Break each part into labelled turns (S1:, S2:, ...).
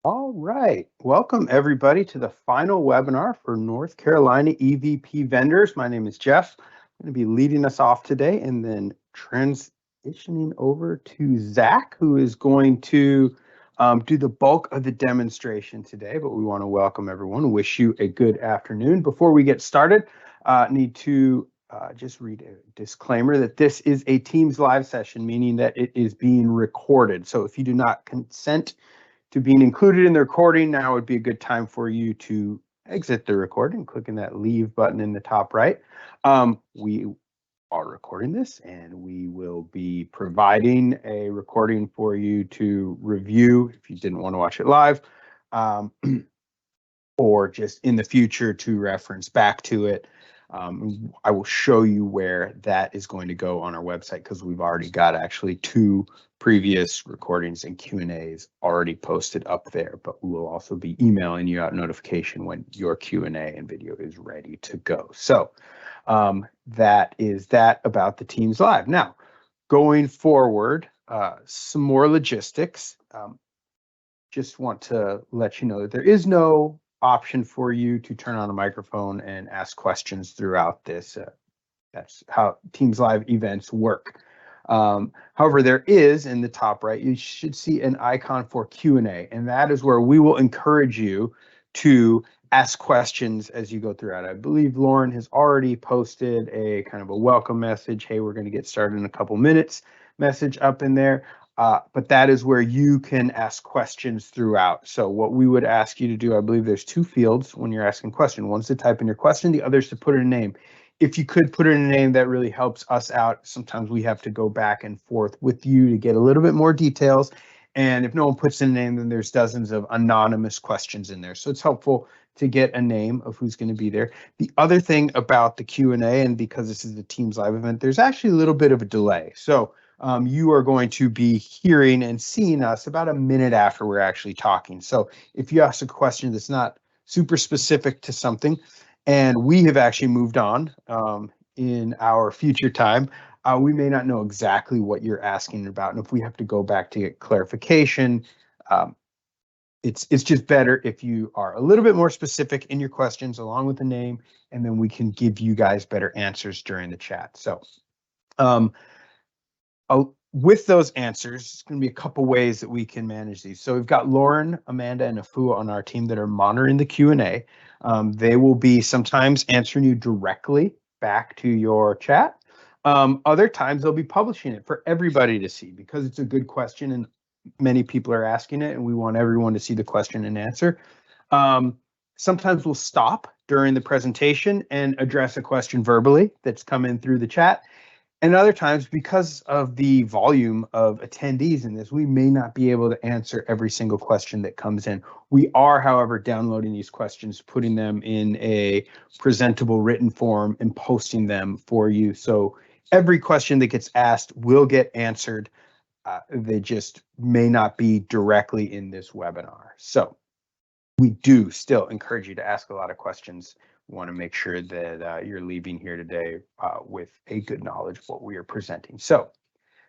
S1: All right. Welcome, everybody, to the final webinar for North Carolina eVP vendors. My name is Jeff. I'm going to be leading us off today and then transitioning over to Zach, who is going to do the bulk of the demonstration today. But we want to welcome everyone, wish you a good afternoon. Before we get started, need to just read a disclaimer that this is a Teams live session, meaning that it is being recorded. So if you do not consent to being included in the recording, now would be a good time for you to exit the recording, clicking that leave button in the top right. We are recording this and we will be providing a recording for you to review if you didn't want to watch it live, or just in the future to reference back to it. I will show you where that is going to go on our website because we've already got actually 2 previous recordings and Q&As already posted up there, but we will also be emailing you out notification when your Q&A and video is ready to go. So that is that about the Teams Live. Now, going forward, some more logistics. Just want to let you know that there is no option for you to turn on a microphone and ask questions throughout this. That's how Teams Live events work. However, there is in the top right, you should see an icon for Q&A, and that is where we will encourage you to ask questions as you go throughout. I believe Lauren has already posted a kind of a welcome message. Hey, we're going to get started in a couple minutes message up in there. But that is where you can ask questions throughout. So what we would ask you to do, I believe there's 2 fields when you're asking a question. One's to type in your question, the other is to put in a name. If you could put in a name, that really helps us out. Sometimes we have to go back and forth with you to get a little bit more details. And if no one puts in a name, then there's dozens of anonymous questions in there. So it's helpful to get a name of who's going to be there. The other thing about the Q&A, and because this is the Teams Live event, there's actually a little bit of a delay. So you are going to be hearing and seeing us about a minute after we're actually talking. So if you ask a question that's not super specific to something, and we have actually moved on in our future time, we may not know exactly what you're asking about. And if we have to go back to get clarification, it's just better if you are a little bit more specific in your questions along with the name, and then we can give you guys better answers during the chat. So with those answers, it's going to be a couple ways that we can manage these. So we've got Lauren, Amanda, and Afua on our team that are monitoring the Q&A. They will be sometimes answering you directly back to your chat. Other times they'll be publishing it for everybody to see because it's a good question and many people are asking it and we want everyone to see the question and answer. Sometimes we'll stop during the presentation and address a question verbally that's come in through the chat. And other times, because of the volume of attendees in this, we may not be able to answer every single question that comes in. We are, however, downloading these questions, putting them in a presentable written form and posting them for you. So every question that gets asked will get answered. They just may not be directly in this webinar. So we do still encourage you to ask a lot of questions. We want to make sure that you're leaving here today with a good knowledge of what we are presenting. So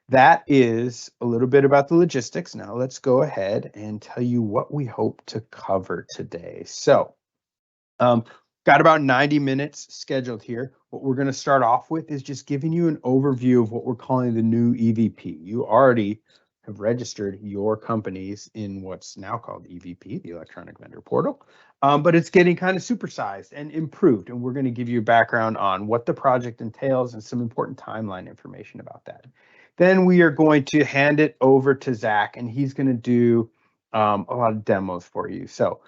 S1: that is a little bit about the logistics. Now let's go ahead and tell you what we hope to cover today. So got about 90 minutes scheduled here. What we're going to start off with is just giving you an overview of what we're calling the new eVP. You already have registered your companies in what's now called eVP, the Electronic Vendor Portal, but it's getting kind of supersized and improved. And we're going to give you a background on what the project entails and some important timeline information about that. Then we are going to hand it over to Zach, and he's going to do a lot of demos for you. So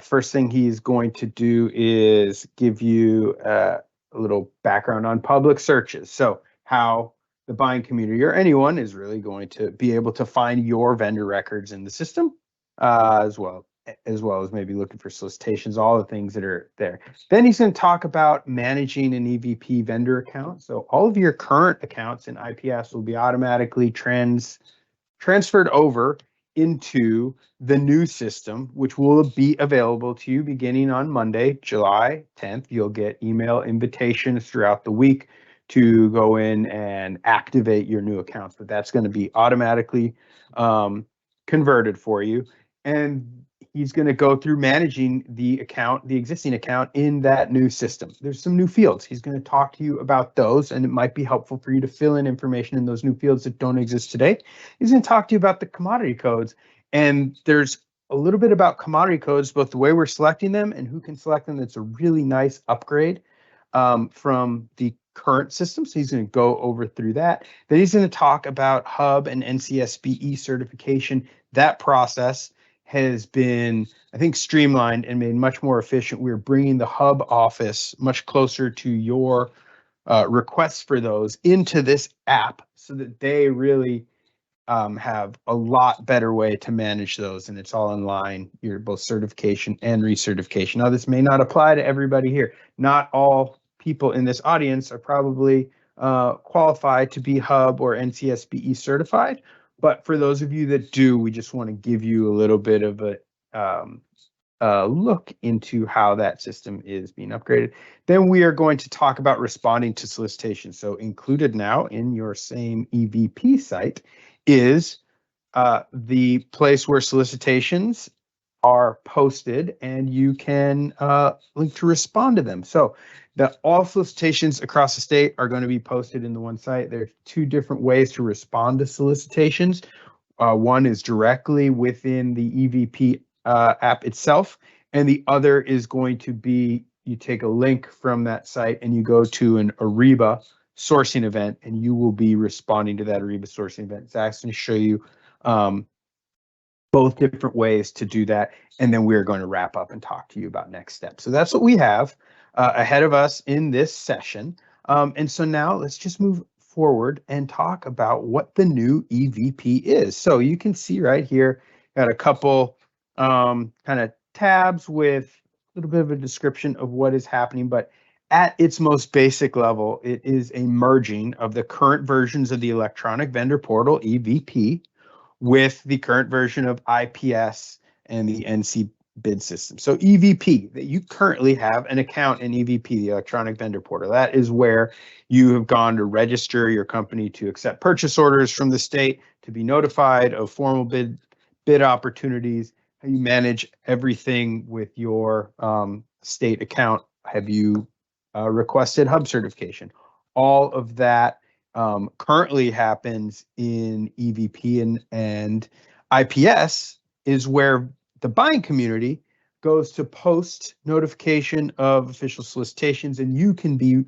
S1: first thing he's going to do is give you a little background on public searches. So how the buying community or anyone is really going to be able to find your vendor records in the system, as well as maybe looking for solicitations, all the things that are there. Then he's going to talk about managing an eVP vendor account. So all of your current accounts in IPS will be automatically transferred over into the new system, which will be available to you beginning on Monday, July 10th. You'll get email invitations throughout the week to go in and activate your new accounts, but that's going to be automatically converted for you. And he's going to go through managing the existing account in that new system. There's some new fields. He's going to talk to you about those, and it might be helpful for you to fill in information in those new fields that don't exist today. He's going to talk to you about the commodity codes, and there's a little bit about commodity codes, both the way we're selecting them and who can select them. That's a really nice upgrade from the current system. So he's going to go over through that. Then he's going to talk about Hub and NCSBE certification. That process has been, I think, streamlined and made much more efficient. We're bringing the Hub office much closer to your requests for those into this app so that they really have a lot better way to manage those, and it's all in line, your both certification and recertification. Now, this may not apply to everybody here. Not all people in this audience are probably qualified to be Hub or NCSBE certified, but for those of you that do, we just want to give you a little bit of a look into how that system is being upgraded. Then we are going to talk about responding to solicitations. So included now in your same eVP site is the place where solicitations are posted, and you can link to respond to them. So all solicitations across the state are going to be posted in the one site. There's two different ways to respond to solicitations. One is directly within the eVP app itself, and the other is going to be, you take a link from that site and you go to an Ariba sourcing event, and you will be responding to that Ariba sourcing event. Zach's going to show you both different ways to do that, and then we're going to wrap up and talk to you about next steps. So that's what we have ahead of us in this session. And so now let's just move forward and talk about what the new eVP is. So you can see right here, got a couple kind of tabs with a little bit of a description of what is happening, but at its most basic level, it is a merging of the current versions of the electronic vendor portal eVP with the current version of IPS and the NC bid system. So eVP, that you currently have an account in eVP, the electronic vendor portal. That is where you have gone to register your company to accept purchase orders from the state, to be notified of formal bid opportunities, how you manage everything with your state account. Have you requested Hub certification? All of that currently happens in eVP, and IPS is where the buying community goes to post notification of official solicitations, and you can be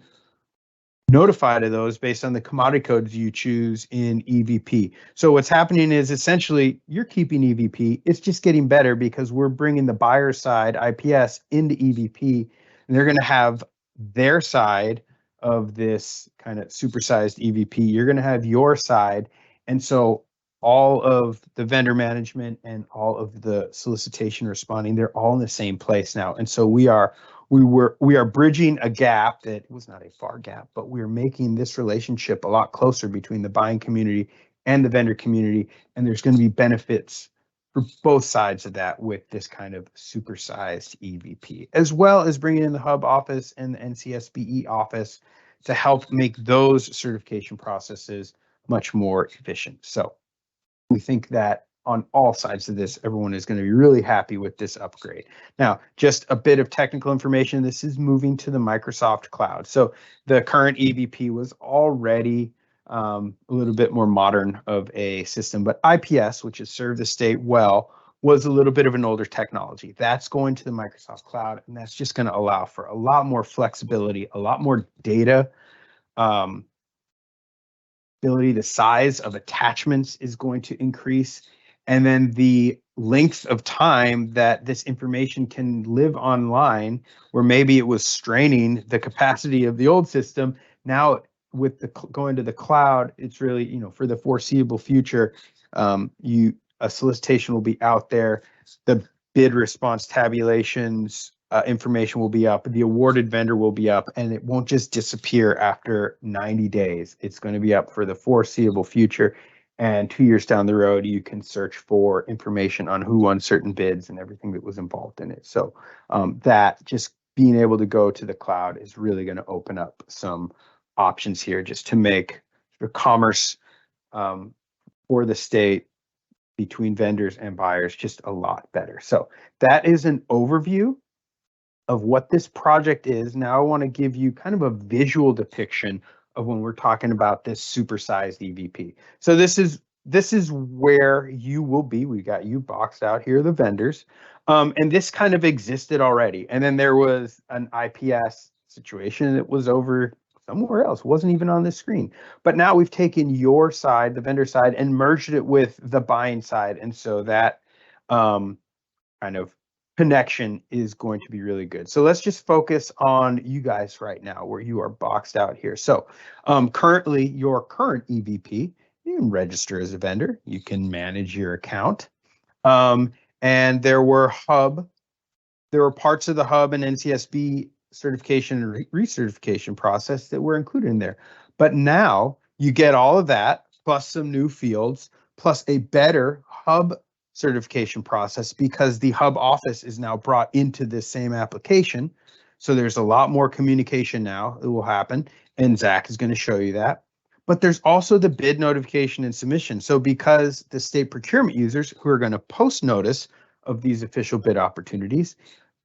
S1: notified of those based on the commodity codes you choose in eVP. So what's happening is essentially you're keeping eVP. It's just getting better because we're bringing the buyer side, IPS, into eVP, and they're going to have their side of this kind of supersized eVP. You're going to have your side. And so all of the vendor management and all of the solicitation responding, they're all in the same place now. And so we are bridging a gap that was not a far gap, but we're making this relationship a lot closer between the buying community and the vendor community. And there's going to be benefits for both sides of that with this kind of supersized eVP, as well as bringing in the Hub office and the NCSBE office to help make those certification processes much more efficient. So we think that on all sides of this, everyone is going to be really happy with this upgrade. Now, just a bit of technical information. This is moving to the Microsoft cloud. So the current eVP was already a little bit more modern of a system, but IPS, which has served the state well, was a little bit of an older technology. That's going to the Microsoft cloud, and that's just going to allow for a lot more flexibility, a lot more data ability. The size of attachments is going to increase, and then the length of time that this information can live online, where maybe it was straining the capacity of the old system. Now, with the going to the cloud, it's really, for the foreseeable future, a solicitation will be out there. The bid response tabulations information will be up. The awarded vendor will be up, and it won't just disappear after 90 days. It's going to be up for the foreseeable future. And 2 years down the road, you can search for information on who won certain bids and everything that was involved in it. So that just being able to go to the cloud is really going to open up some options here just to make the commerce for the state between vendors and buyers just a lot better. So that is an overview of what this project is. Now I want to give you kind of a visual depiction of when we're talking about this supersized eVP. So this is where you will be. We got you boxed out here, the vendors. And this kind of existed already. And then there was an IPS situation that was over somewhere else, wasn't even on this screen. But now we've taken your side, the vendor side, and merged it with the buying side. And so that kind of connection is going to be really good. So let's just focus on you guys right now where you are boxed out here. So currently your current eVP, you can register as a vendor, you can manage your account. And there were parts of the hub and NCSB certification and recertification process that were included in there. But now you get all of that plus some new fields plus a better hub certification process because the hub office is now brought into this same application. So there's a lot more communication now that will happen, and Zach is going to show you that. But there's also the bid notification and submission. So because the state procurement users who are going to post notice of these official bid opportunities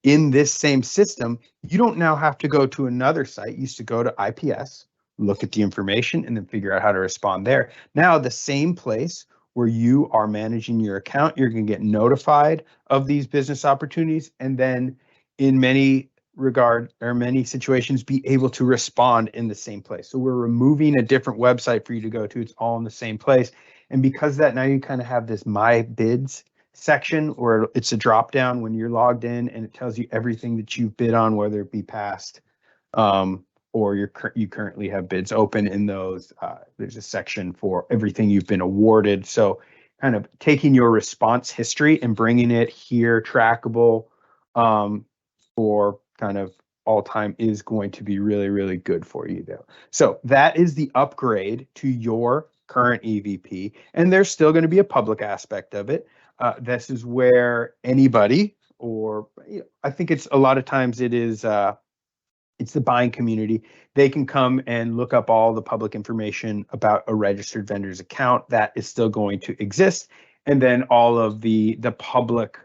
S1: in this same system, you don't now have to go to another site. You used to go to IPS, look at the information, and then figure out how to respond there. Now the same place where you are managing your account, you're going to get notified of these business opportunities, and then in many situations be able to respond in the same place. So we're removing a different website for you to go to. It's all in the same place. And because of that, now you kind of have this My Bids section, or it's a drop down when you're logged in, and it tells you everything that you've bid on, whether it be past or you currently have bids open in those. There's a section for everything you've been awarded. So kind of taking your response history and bringing it here trackable for kind of all time is going to be really, really good for you though. So that is the upgrade to your current eVP, and there's still going to be a public aspect of it. This is where anybody, or I think it's a lot of times it's the buying community. They can come and look up all the public information about a registered vendor's account. That is still going to exist. And then all of the public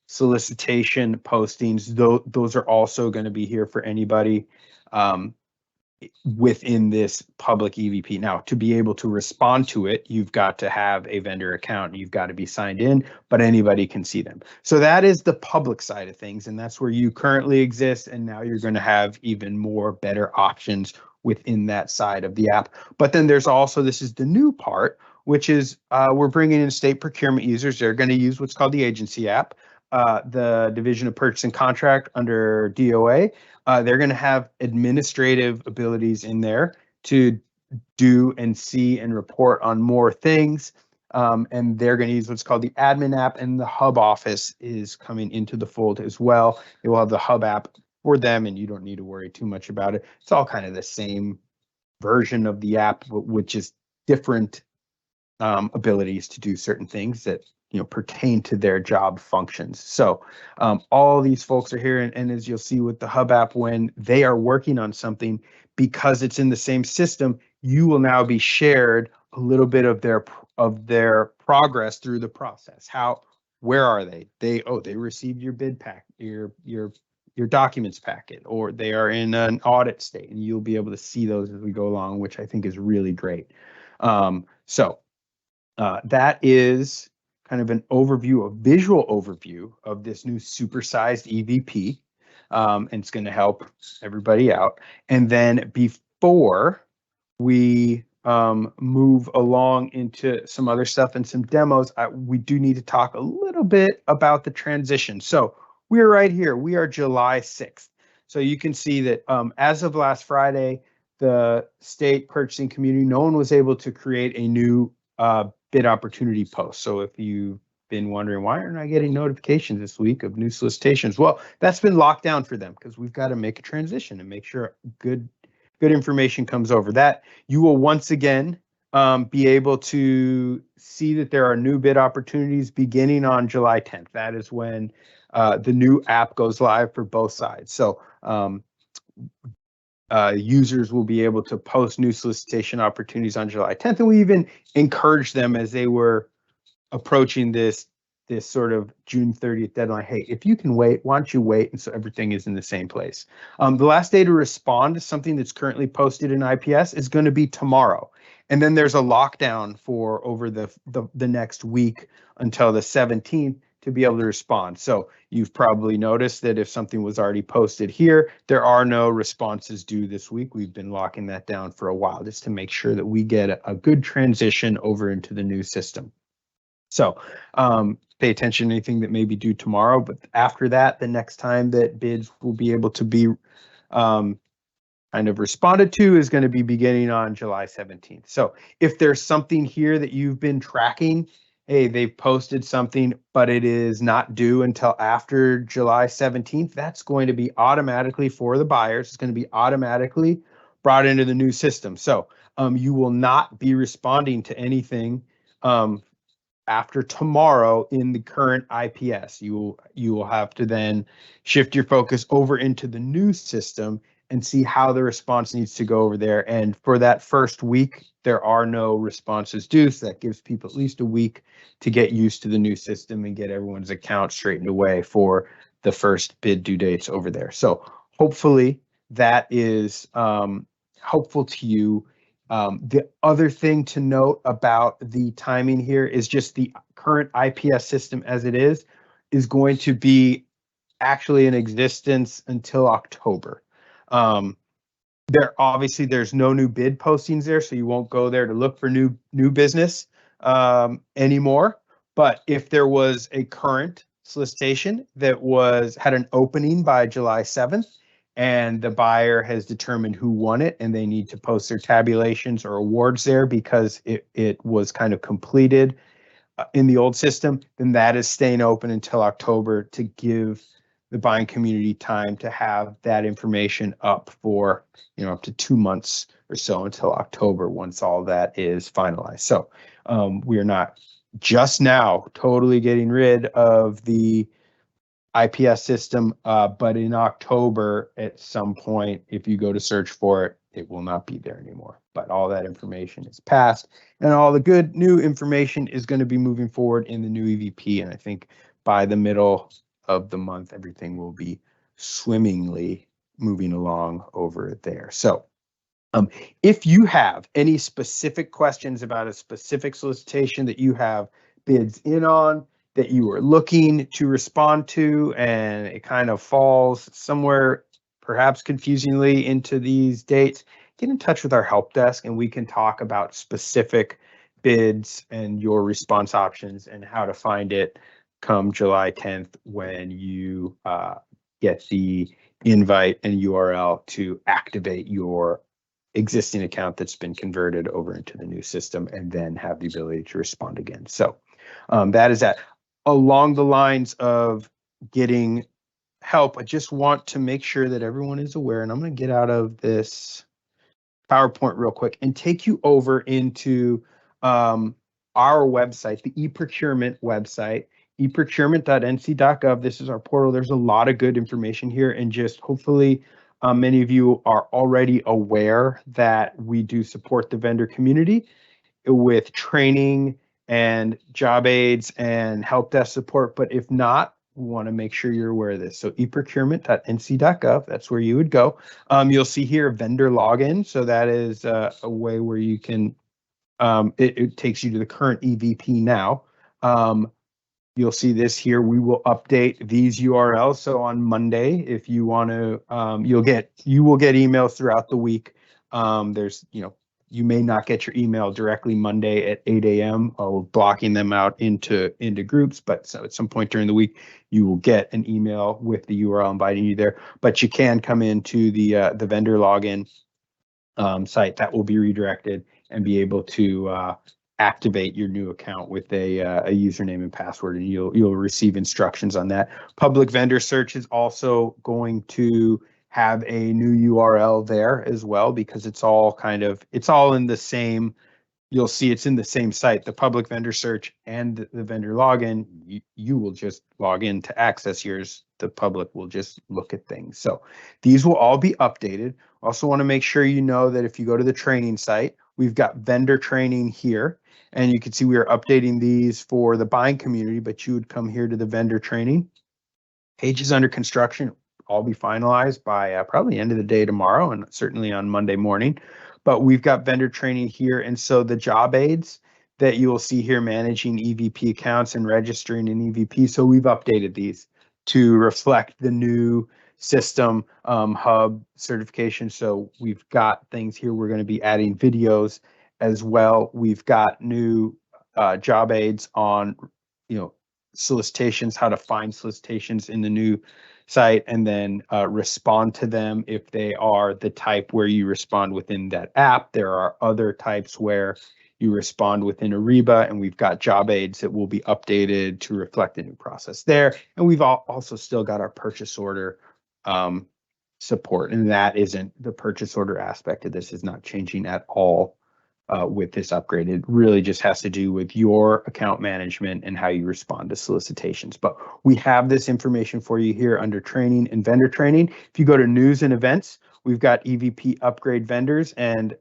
S1: solicitation postings, those are also going to be here for anybody within this public eVP. Now, to be able to respond to it, you've got to have a vendor account. You've got to be signed in, but anybody can see them. So that is the public side of things, and that's where you currently exist. And now you're going to have even more better options within that side of the app. But then there's also, this is the new part, which is we're bringing in state procurement users. They're going to use what's called the agency app, the Division of Purchase and Contract under DOA. They're going to have administrative abilities in there to do and see and report on more things. And they're going to use what's called the admin app, and the hub office is coming into the fold as well. It will have the hub app for them, and you don't need to worry too much about it. It's all kind of the same version of the app, but with just different abilities to do certain things that pertain to their job functions. So all these folks are here, and as you'll see with the hub app, when they are working on something, because it's in the same system, you will now be shared a little bit of their progress through the process. Where are they? They received your bid pack, your documents packet, or they are in an audit state, and you'll be able to see those as we go along, which I think is really great. So that is kind of an overview, a visual overview of this new supersized eVP, and it's going to help everybody out. And then before we move along into some other stuff and some demos, we do need to talk a little bit about the transition. So we're right here. We are July 6th. So you can see that as of last Friday, the state purchasing community, no one was able to create a new bid opportunity post. So if you've been wondering, why aren't I getting notifications this week of new solicitations? Well, that's been locked down for them because we've got to make a transition and make sure good information comes over. That you will once again be able to see that there are new bid opportunities beginning on July 10th. That is when the new app goes live for both sides. So users will be able to post new solicitation opportunities on July 10th. And we even encouraged them as they were approaching this sort of June 30th deadline. Hey, if you can wait, why don't you wait? And so everything is in the same place. The last day to respond to something that's currently posted in IPS is going to be tomorrow. And then there's a lockdown for over the next week until the 17th to be able to respond. So you've probably noticed that if something was already posted here, there are no responses due this week. We've been locking that down for a while just to make sure that we get a good transition over into the new system. So pay attention to anything that may be due tomorrow, but after that, the next time that bids will be able to be kind of responded to is going to be beginning on July 17th. So if there's something here that you've been tracking, hey, they've posted something, but it is not due until after July 17th, that's going to be automatically for the buyers. It's going to be automatically brought into the new system. So you will not be responding to anything after tomorrow in the current IPS. You will have to then shift your focus over into the new system and see how the response needs to go over there. And for that first week, there are no responses due. So that gives people at least a week to get used to the new system and get everyone's account straightened away for the first bid due dates over there. So hopefully that is helpful to you. The other thing to note about the timing here is just the current IPS system as it is going to be actually in existence until October. There's no new bid postings there, so you won't go there to look for new business anymore. But if there was a current solicitation that had an opening by July 7th, and the buyer has determined who won it, and they need to post their tabulations or awards there because it was kind of completed in the old system, then that is staying open until October to give the buying community time to have that information up for, up to 2 months or so until October once all that is finalized. So we are not just now totally getting rid of the IPS system, but in October at some point, if you go to search for it, it will not be there anymore. But all that information is passed, and all the good new information is going to be moving forward in the new eVP. And I think by the middle of the month, everything will be swimmingly moving along over there. So if you have any specific questions about a specific solicitation that you have bids in on, that you are looking to respond to, and it kind of falls somewhere perhaps confusingly into these dates, get in touch with our help desk and we can talk about specific bids and your response options and how to find it come July 10th when you get the invite and URL to activate your existing account that's been converted over into the new system, and then have the ability to respond again. So that is that. Along the lines of getting help, I just want to make sure that everyone is aware, and I'm going to get out of this PowerPoint real quick and take you over into our website, the eProcurement website, eprocurement.nc.gov. This is our portal. There's a lot of good information here, and just hopefully many of you are already aware that we do support the vendor community with training and job aids and help desk support. But if not, we want to make sure you're aware of this. So eprocurement.nc.gov, that's where you would go. You'll see here vendor login. So that is a way where you can, it takes you to the current eVP now. You'll see this here. We will update these URLs. So on Monday, if you want to, you will get emails throughout the week. You may not get your email directly Monday at 8 a.m. or blocking them out into groups, but so at some point during the week, you will get an email with the URL inviting you there. But you can come into the vendor login site that will be redirected and be able to activate your new account with a username and password, and you'll receive instructions on that. Public vendor search is also going to have a new URL there as well, because it's all in the same, you'll see it's in the same site, the public vendor search and the vendor login. You will just log in to access yours. The public will just look at things. So these will all be updated. Also want to make sure you know that if you go to the training site, We've got vendor training here, and you can see we are updating these for the buying community, but you would come here to the vendor training. Page is under construction. All be finalized by probably end of the day tomorrow, and certainly on Monday morning. But we've got vendor training here, and so the job aids that you will see here managing eVP accounts and registering an eVP. So we've updated these to reflect the new system hub certification. So we've got things here. We're going to be adding videos as well. We've got new job aids on, solicitations, how to find solicitations in the new site, and then respond to them if they are the type where you respond within that app. There are other types where you respond within Ariba, and we've got job aids that will be updated to reflect the new process there. And we've also still got our purchase order support, and that isn't the purchase order aspect of this is not changing at all with this upgrade. It really just has to do with your account management and how you respond to solicitations. But we have this information for you here under training and vendor training. If you go to news and events, we've got eVP upgrade vendors, and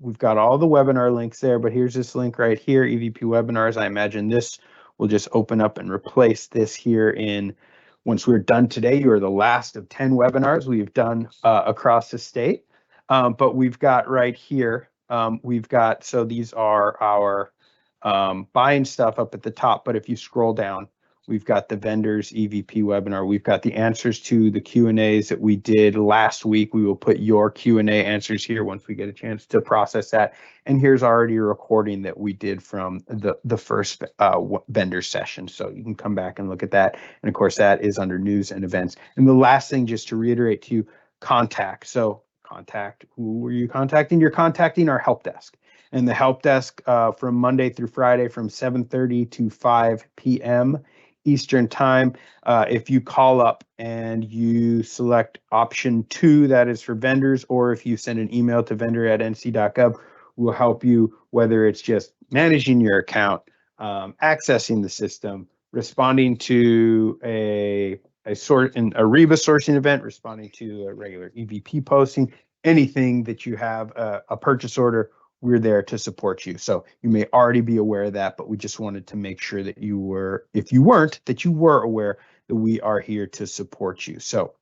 S1: we've got all the webinar links there, but here's this link right here, eVP webinars. I imagine this will just open up and replace this here once we're done today. You are the last of 10 webinars we've done across the state. But we've got right here, so these are our buying stuff up at the top, but if you scroll down, we've got the vendors eVP webinar. We've got the answers to the Q&As that we did last week. We will put your Q&A answers here once we get a chance to process that. And here's already a recording that we did from the first vendor session. So you can come back and look at that. And of course, that is under news and events. And the last thing, just to reiterate to you, contact. So contact, who are you contacting? You're contacting our help desk. And the help desk from Monday through Friday from 7:30 to 5 p.m. Eastern time. If you call up and you select option 2, that is for vendors, or if you send an email to vendor@nc.gov, we'll help you, whether it's just managing your account, accessing the system, responding to a Ariba sourcing event, responding to a regular eVP posting, anything that you have a purchase order, we're there to support you. So you may already be aware of that, but we just wanted to make sure that you were, if you weren't, that you were aware that we are here to support you. So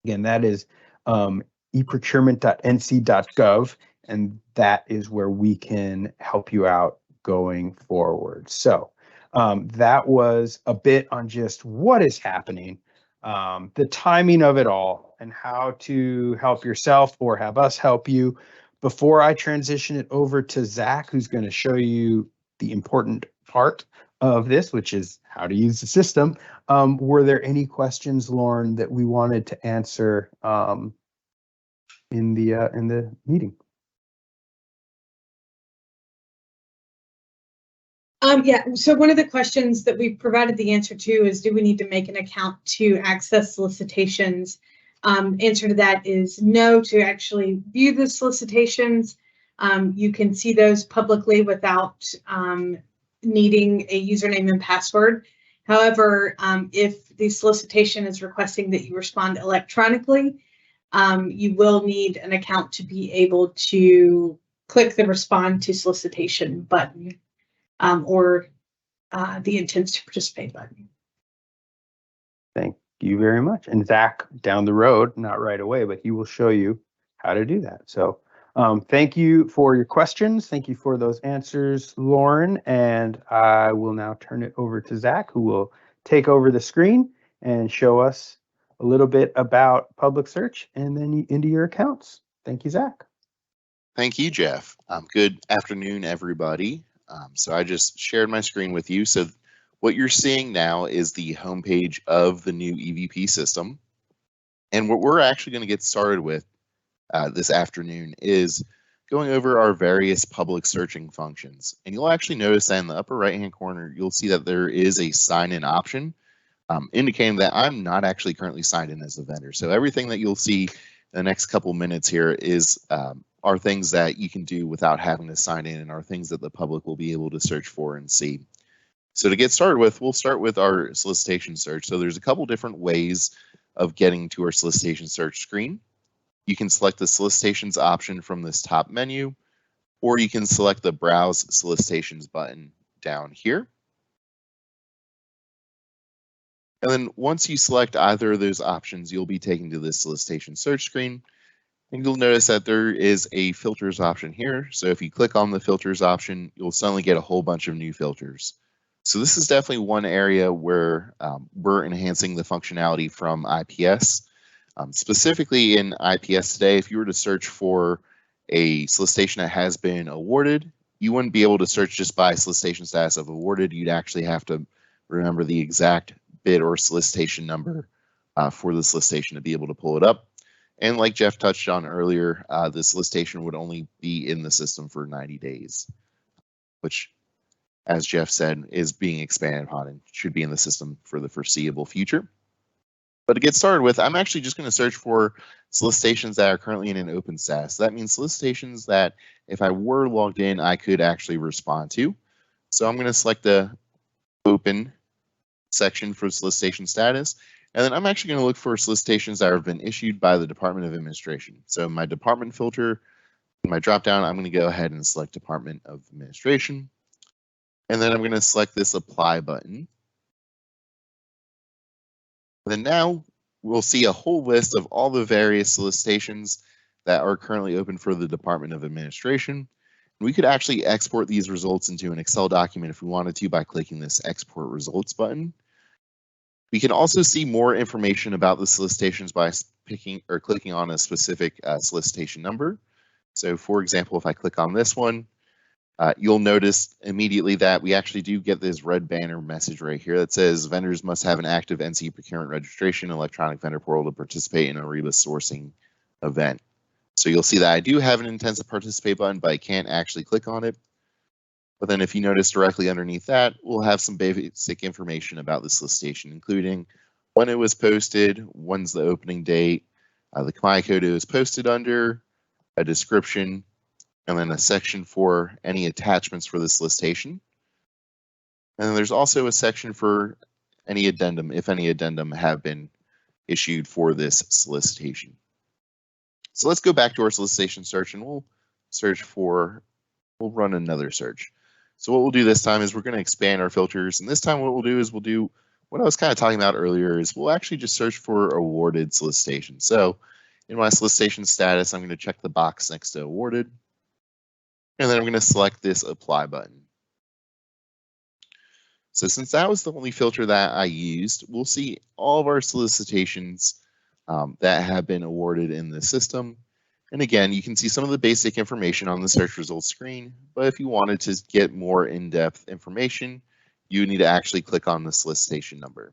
S1: again, that is eprocurement.nc.gov, and that is where we can help you out going forward. So that was a bit on just what is happening, the timing of it all, and how to help yourself or have us help you. Before I transition it over to Zach, who's going to show you the important part of this, which is how to use the system, were there any questions, Lauren, that we wanted to answer in the meeting?
S2: Yeah, so one of the questions that we provided the answer to is, do we need to make an account to access solicitations? Answer to that is no. To actually view the solicitations, you can see those publicly without needing a username and password. However, if the solicitation is requesting that you respond electronically, you will need an account to be able to click the respond to solicitation button or the intends to participate button.
S1: Thank you very much. And Zach, down the road, not right away, but he will show you how to do that. So thank you for your questions. Thank you for those answers, Lauren. And I will now turn it over to Zach, who will take over the screen and show us a little bit about public search and then into your accounts. Thank you, Zach.
S3: Thank you, Jeff. Good afternoon, everybody. So I just shared my screen with you. So what you're seeing now is the homepage of the new eVP system. And what we're actually going to get started with this afternoon is going over our various public searching functions. And you'll actually notice that in the upper right-hand corner, you'll see that there is a sign-in option, indicating that I'm not actually currently signed in as a vendor. So everything that you'll see in the next couple minutes here is are things that you can do without having to sign in, and are things that the public will be able to search for and see. So to get started with, we'll start with our solicitation search. So there's a couple different ways of getting to our solicitation search screen. You can select the solicitations option from this top menu, or you can select the Browse Solicitations button down here. And then once you select either of those options, you'll be taken to this solicitation search screen. And you'll notice that there is a filters option here. So if you click on the filters option, you'll suddenly get a whole bunch of new filters. So this is definitely one area where we're enhancing the functionality from IPS. Specifically in IPS today, if you were to search for a solicitation that has been awarded, you wouldn't be able to search just by solicitation status of awarded. You'd actually have to remember the exact bid or solicitation number for the solicitation to be able to pull it up. And like Jeff touched on earlier, the solicitation would only be in the system for 90 days, which, as Jeff said, is being expanded upon and should be in the system for the foreseeable future. But to get started with, I'm actually just going to search for solicitations that are currently in an open status. That means solicitations that if I were logged in, I could actually respond to. So I'm going to select the open section for solicitation status. And then I'm actually going to look for solicitations that have been issued by the Department of Administration. So my department filter, in my dropdown, I'm going to go ahead and select Department of Administration. And then I'm going to select this apply button. And then now we'll see a whole list of all the various solicitations that are currently open for the Department of Administration. We could actually export these results into an Excel document if we wanted to by clicking this Export Results button. We can also see more information about the solicitations by picking or clicking on a specific solicitation number. So for example, if I click on this one, you'll notice immediately that we actually do get this red banner message right here that says vendors must have an active NC procurement registration electronic vendor portal to participate in a REBA sourcing event. So you'll see that I do have an intensive participate button, but I can't actually click on it. But then if you notice directly underneath that, we'll have some basic information about the solicitation, including when it was posted, when's the opening date, the CMI code it was posted under, a description, and then a section for any attachments for the solicitation. And then there's also a section for any addendum, if any addendum have been issued for this solicitation. So let's go back to our solicitation search and we'll run another search. So what we'll do this time is we're going to expand our filters. And this time what we'll do is we'll do what I was kind of talking about earlier is we'll actually just search for awarded solicitation. So in my solicitation status, I'm going to check the box next to awarded. And then I'm going to select this apply button. So since that was the only filter that I used, we'll see all of our solicitations that have been awarded in the system. And again, you can see some of the basic information on the search results screen, but if you wanted to get more in-depth information, you need to actually click on the solicitation number.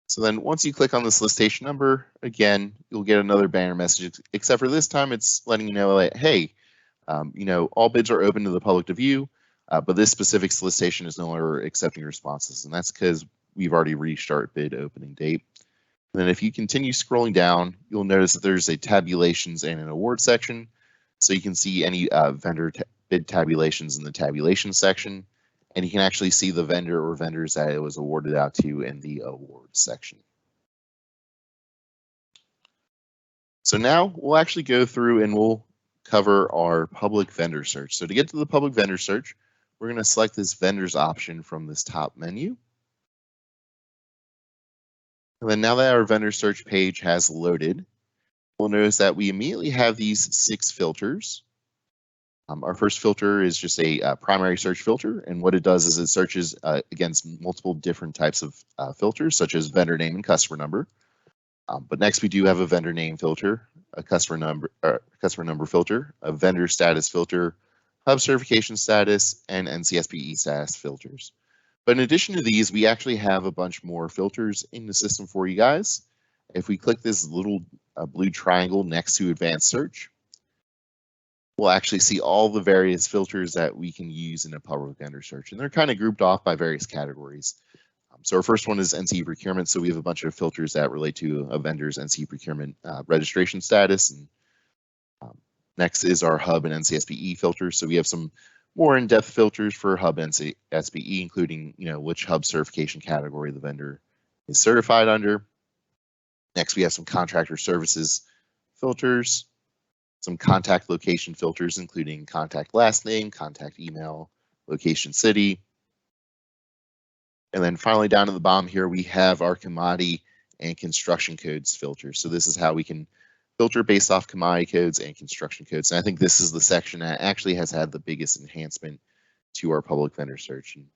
S3: So then once you click on the solicitation number, again, you'll get another banner message, except for this time it's letting you know that, hey, all bids are open to the public to view, but this specific solicitation is no longer accepting responses. And that's because we've already reached our bid opening date. And then if you continue scrolling down, you'll notice that there's a tabulations and an award section. So you can see any vendor bid tabulations in the tabulation section, and you can actually see the vendor or vendors that it was awarded out to in the awards section. So now we'll actually go through and we'll cover our public vendor search. So to get to the public vendor search, we're going to select this vendors option from this top menu. And then now that our vendor search page has loaded, we'll notice that we immediately have these 6 filters. Our first filter is just a primary search filter, and what it does is it searches against multiple different types of filters, such as vendor name and customer number. But next we do have a vendor name filter, a customer number filter, a vendor status filter, hub certification status, and NCSPE status filters. But in addition to these, we actually have a bunch more filters in the system for you guys. If we click this little blue triangle next to advanced search, we'll actually see all the various filters that we can use in a public vendor search. And they're kind of grouped off by various categories. So our first one is NCE procurement. So we have a bunch of filters that relate to a vendor's NCE procurement registration status. And next is our hub and NCSPE filters. So we have some more in-depth filters for hub and NCSPE, including which hub certification category the vendor is certified under. Next, we have some contractor services filters, some contact location filters, including contact last name, contact email, location city. And then finally down at the bottom here, we have our commodity and construction codes filter. So this is how we can filter based off commodity codes and construction codes. And I think this is the section that actually has had the biggest enhancement to our public vendor search. And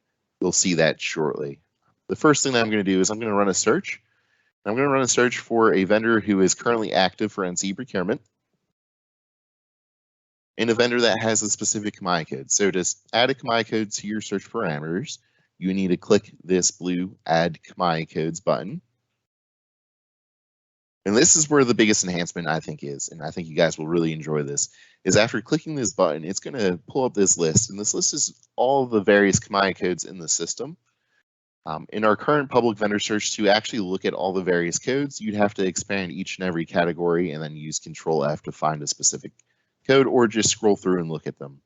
S3: you'll see that shortly. The first thing that I'm going to do is I'm going to run a search. I'm going to run a search for a vendor who is currently active for NC procurement and a vendor that has a specific commodity code. So to add a commodity code to your search parameters, you need to click this blue Add Commodity Codes button. And this is where the biggest enhancement I think is, and I think you guys will really enjoy this, is after clicking this button, it's going to pull up this list. And this list is all the various commodity codes in the system. In our current public vendor search, to actually look at all the various codes, you'd have to expand each and every category and then use Control F to find a specific code, or just scroll through and look at them.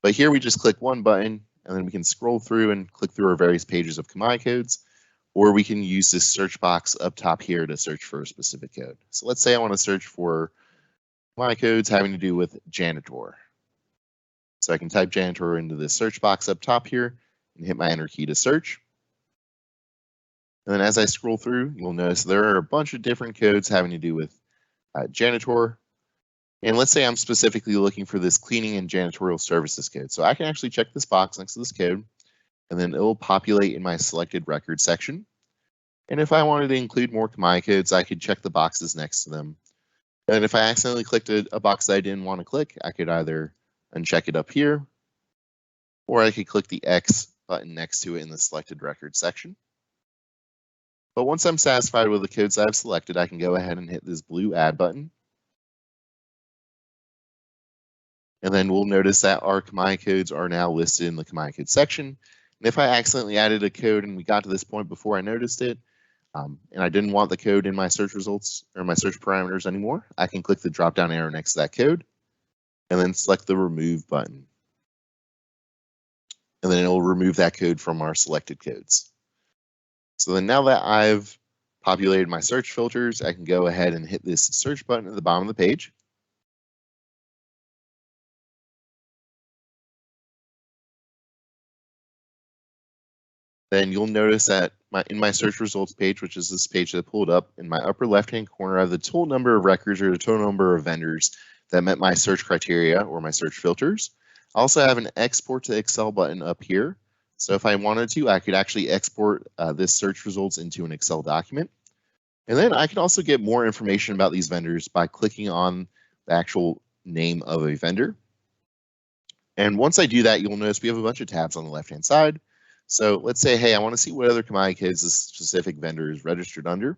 S3: But here we just click one button, and then we can scroll through and click through our various pages of commodity codes, or we can use this search box up top here to search for a specific code. So let's say I want to search for commodity codes having to do with janitor. So I can type janitor into this search box up top here and hit my enter key to search. And then as I scroll through, you'll notice there are a bunch of different codes having to do with janitor. And let's say I'm specifically looking for this cleaning and janitorial services code. So I can actually check this box next to this code, and then it will populate in my selected record section. And if I wanted to include more commodity codes, I could check the boxes next to them. And if I accidentally clicked a box that I didn't want to click, I could either uncheck it up here, or I could click the X button next to it in the selected record section. But once I'm satisfied with the codes I've selected, I can go ahead and hit this blue Add button. And then we'll notice that our commodity codes are now listed in the commodity code section. And if I accidentally added a code and we got to this point before I noticed it, and I didn't want the code in my search results or my search parameters anymore, I can click the drop down arrow next to that code and then select the remove button. And then it will remove that code from our selected codes. So then now that I've populated my search filters, I can go ahead and hit this search button at the bottom of the page. Then you'll notice that in my search results page, which is this page that pulled up, in my upper left-hand corner, I have the total number of records or the total number of vendors that met my search criteria or my search filters. I also have an export to Excel button up here. So if I wanted to, I could actually export this search results into an Excel document. And then I can also get more information about these vendors by clicking on the actual name of a vendor. And once I do that, you'll notice we have a bunch of tabs on the left-hand side. So let's say, hey, I want to see what other commodity codes this specific vendor is registered under.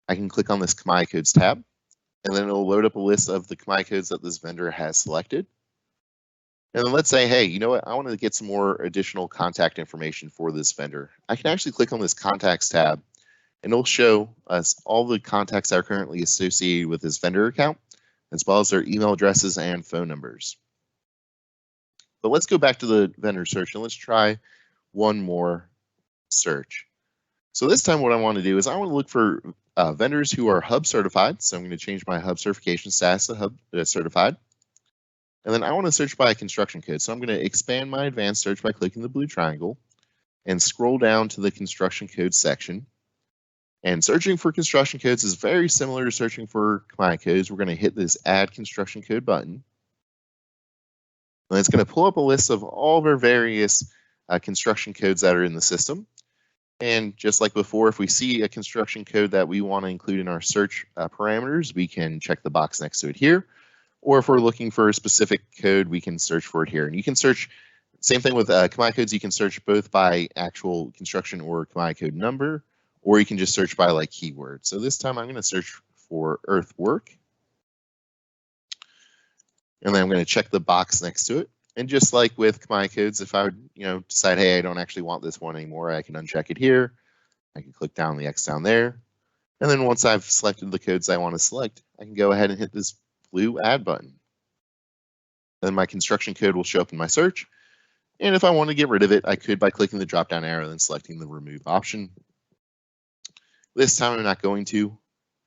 S3: I can click on this commodity codes tab, and then it'll load up a list of the commodity codes that this vendor has selected. And then let's say, hey, you know what? I want to get some more additional contact information for this vendor. I can actually click on this contacts tab, and it'll show us all the contacts that are currently associated with this vendor account, as well as their email addresses and phone numbers. But let's go back to the vendor search and let's try one more search. So this time what I want to do is I want to look for vendors who are Hub certified. So I'm going to change my Hub certification status to Hub certified. And then I want to search by a construction code. So I'm going to expand my advanced search by clicking the blue triangle and scroll down to the construction code section. And searching for construction codes is very similar to searching for commodity codes. We're going to hit this Add Construction Code button. And it's going to pull up a list of all of our various construction codes that are in the system. And just like before, if we see a construction code that we want to include in our search parameters, we can check the box next to it here. Or if we're looking for a specific code, we can search for it here. And you can search, same thing with commodity codes, you can search both by actual construction or commodity code number, or you can just search by like keyword. So this time I'm going to search for earthwork. And then I'm going to check the box next to it. And just like with commodity codes, if I would, decide, hey, I don't actually want this one anymore, I can uncheck it here. I can click down the X down there. And then once I've selected the codes I want to select, I can go ahead and hit this blue Add button. Then my construction code will show up in my search. And if I want to get rid of it, I could by clicking the drop down arrow and then selecting the remove option. This time I'm not going to,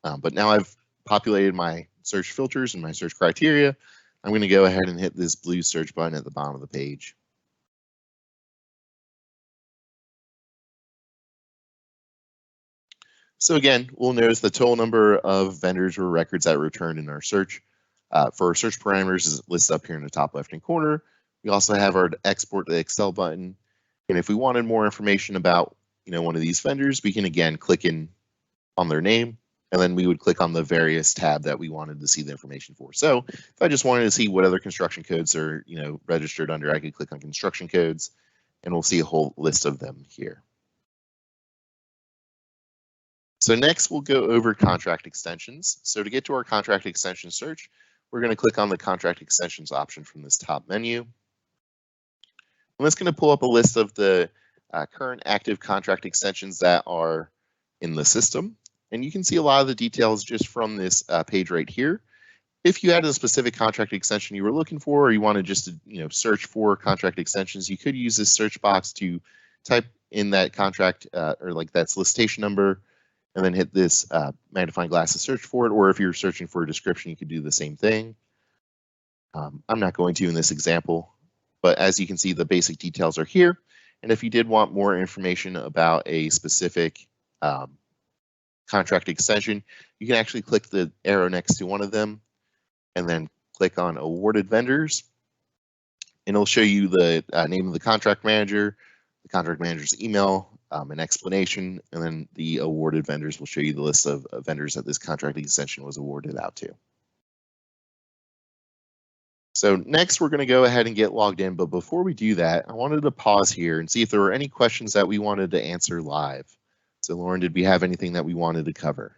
S3: but now I've populated my search filters and my search criteria, I'm going to go ahead and hit this blue search button at the bottom of the page. So again, we'll notice the total number of vendors or records that were returned in our search. For our search parameters is listed up here in the top left-hand corner. We also have our export to Excel button. And if we wanted more information about one of these vendors, we can again click in on their name, and then we would click on the various tab that we wanted to see the information for. So if I just wanted to see what other construction codes are registered under, I could click on construction codes, and we'll see a whole list of them here. So next we'll go over contract extensions. So to get to our contract extension search, we're going to click on the contract extensions option from this top menu. And that's going to pull up a list of the current active contract extensions that are in the system. And you can see a lot of the details just from this page right here. If you had a specific contract extension you were looking for, or you wanted just to search for contract extensions, you could use this search box to type in that contract or like that solicitation number, and then hit this magnifying glass to search for it. Or if you're searching for a description, you could do the same thing. I'm not going to in this example, but as you can see, the basic details are here. And if you did want more information about a specific contract extension, you can actually click the arrow next to one of them and then click on awarded vendors. And it'll show you the name of the contract manager's email, an explanation, and then the awarded vendors will show you the list of vendors that this contract extension was awarded out to. So next we're going to go ahead and get logged in, but before we do that, I wanted to pause here and see if there were any questions that we wanted to answer live. So Lauren, did we have anything that we wanted to cover?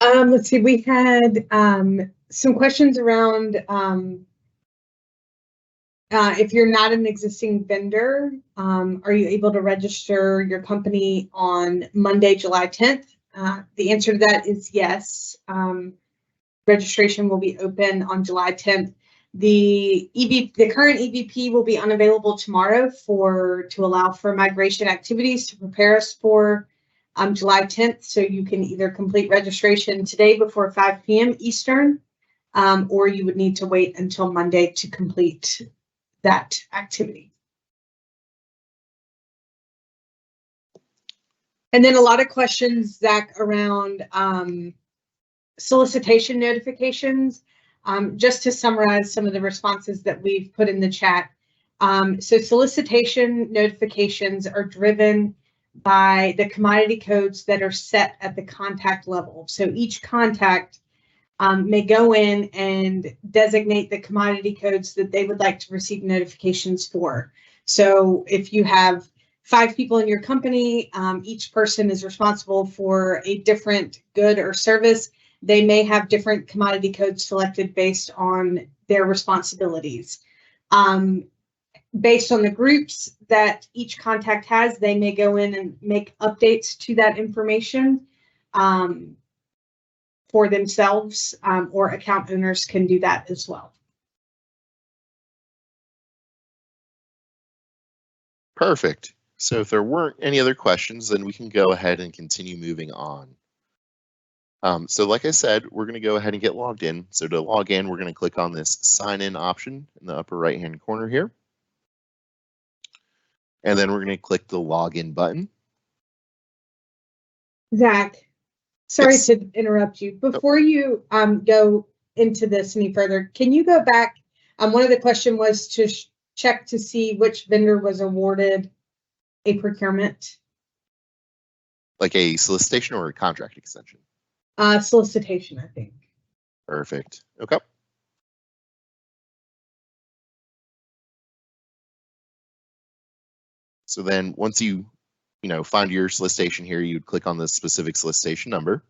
S2: Let's see, we had some questions around if you're not an existing vendor, are you able to register your company on Monday, July 10th? The answer to that is yes. Registration will be open on July 10th. The current eVP will be unavailable tomorrow to allow for migration activities to prepare us for July 10th. So you can either complete registration today before 5 p.m. Eastern, or you would need to wait until Monday to complete that activity. And then a lot of questions, Zach, around solicitation notifications. Just to summarize some of the responses that we've put in the chat. So solicitation notifications are driven by the commodity codes that are set at the contact level. So each contact may go in and designate the commodity codes that they would like to receive notifications for. So if you have 5 people in your company, each person is responsible for a different good or service. They may have different commodity codes selected based on their responsibilities. Based on the groups that each contact has, they may go in and make updates to that information for themselves, or account owners can do that as well.
S3: Perfect. So if there weren't any other questions, then we can go ahead and continue moving on. So like I said, we're going to go ahead and get logged in. So to log in, we're going to click on this sign in option in the upper right hand corner here. And then we're going to click the login button.
S2: Zach, sorry
S3: Yes.
S2: to interrupt you. Before you go into this any further, can you go back? One of the questions was to check to see which vendor was awarded a procurement.
S3: Like a solicitation or a contract extension?
S2: Solicitation, I think.
S3: Perfect. Okay. So then once you find your solicitation here, you'd click on the specific solicitation number.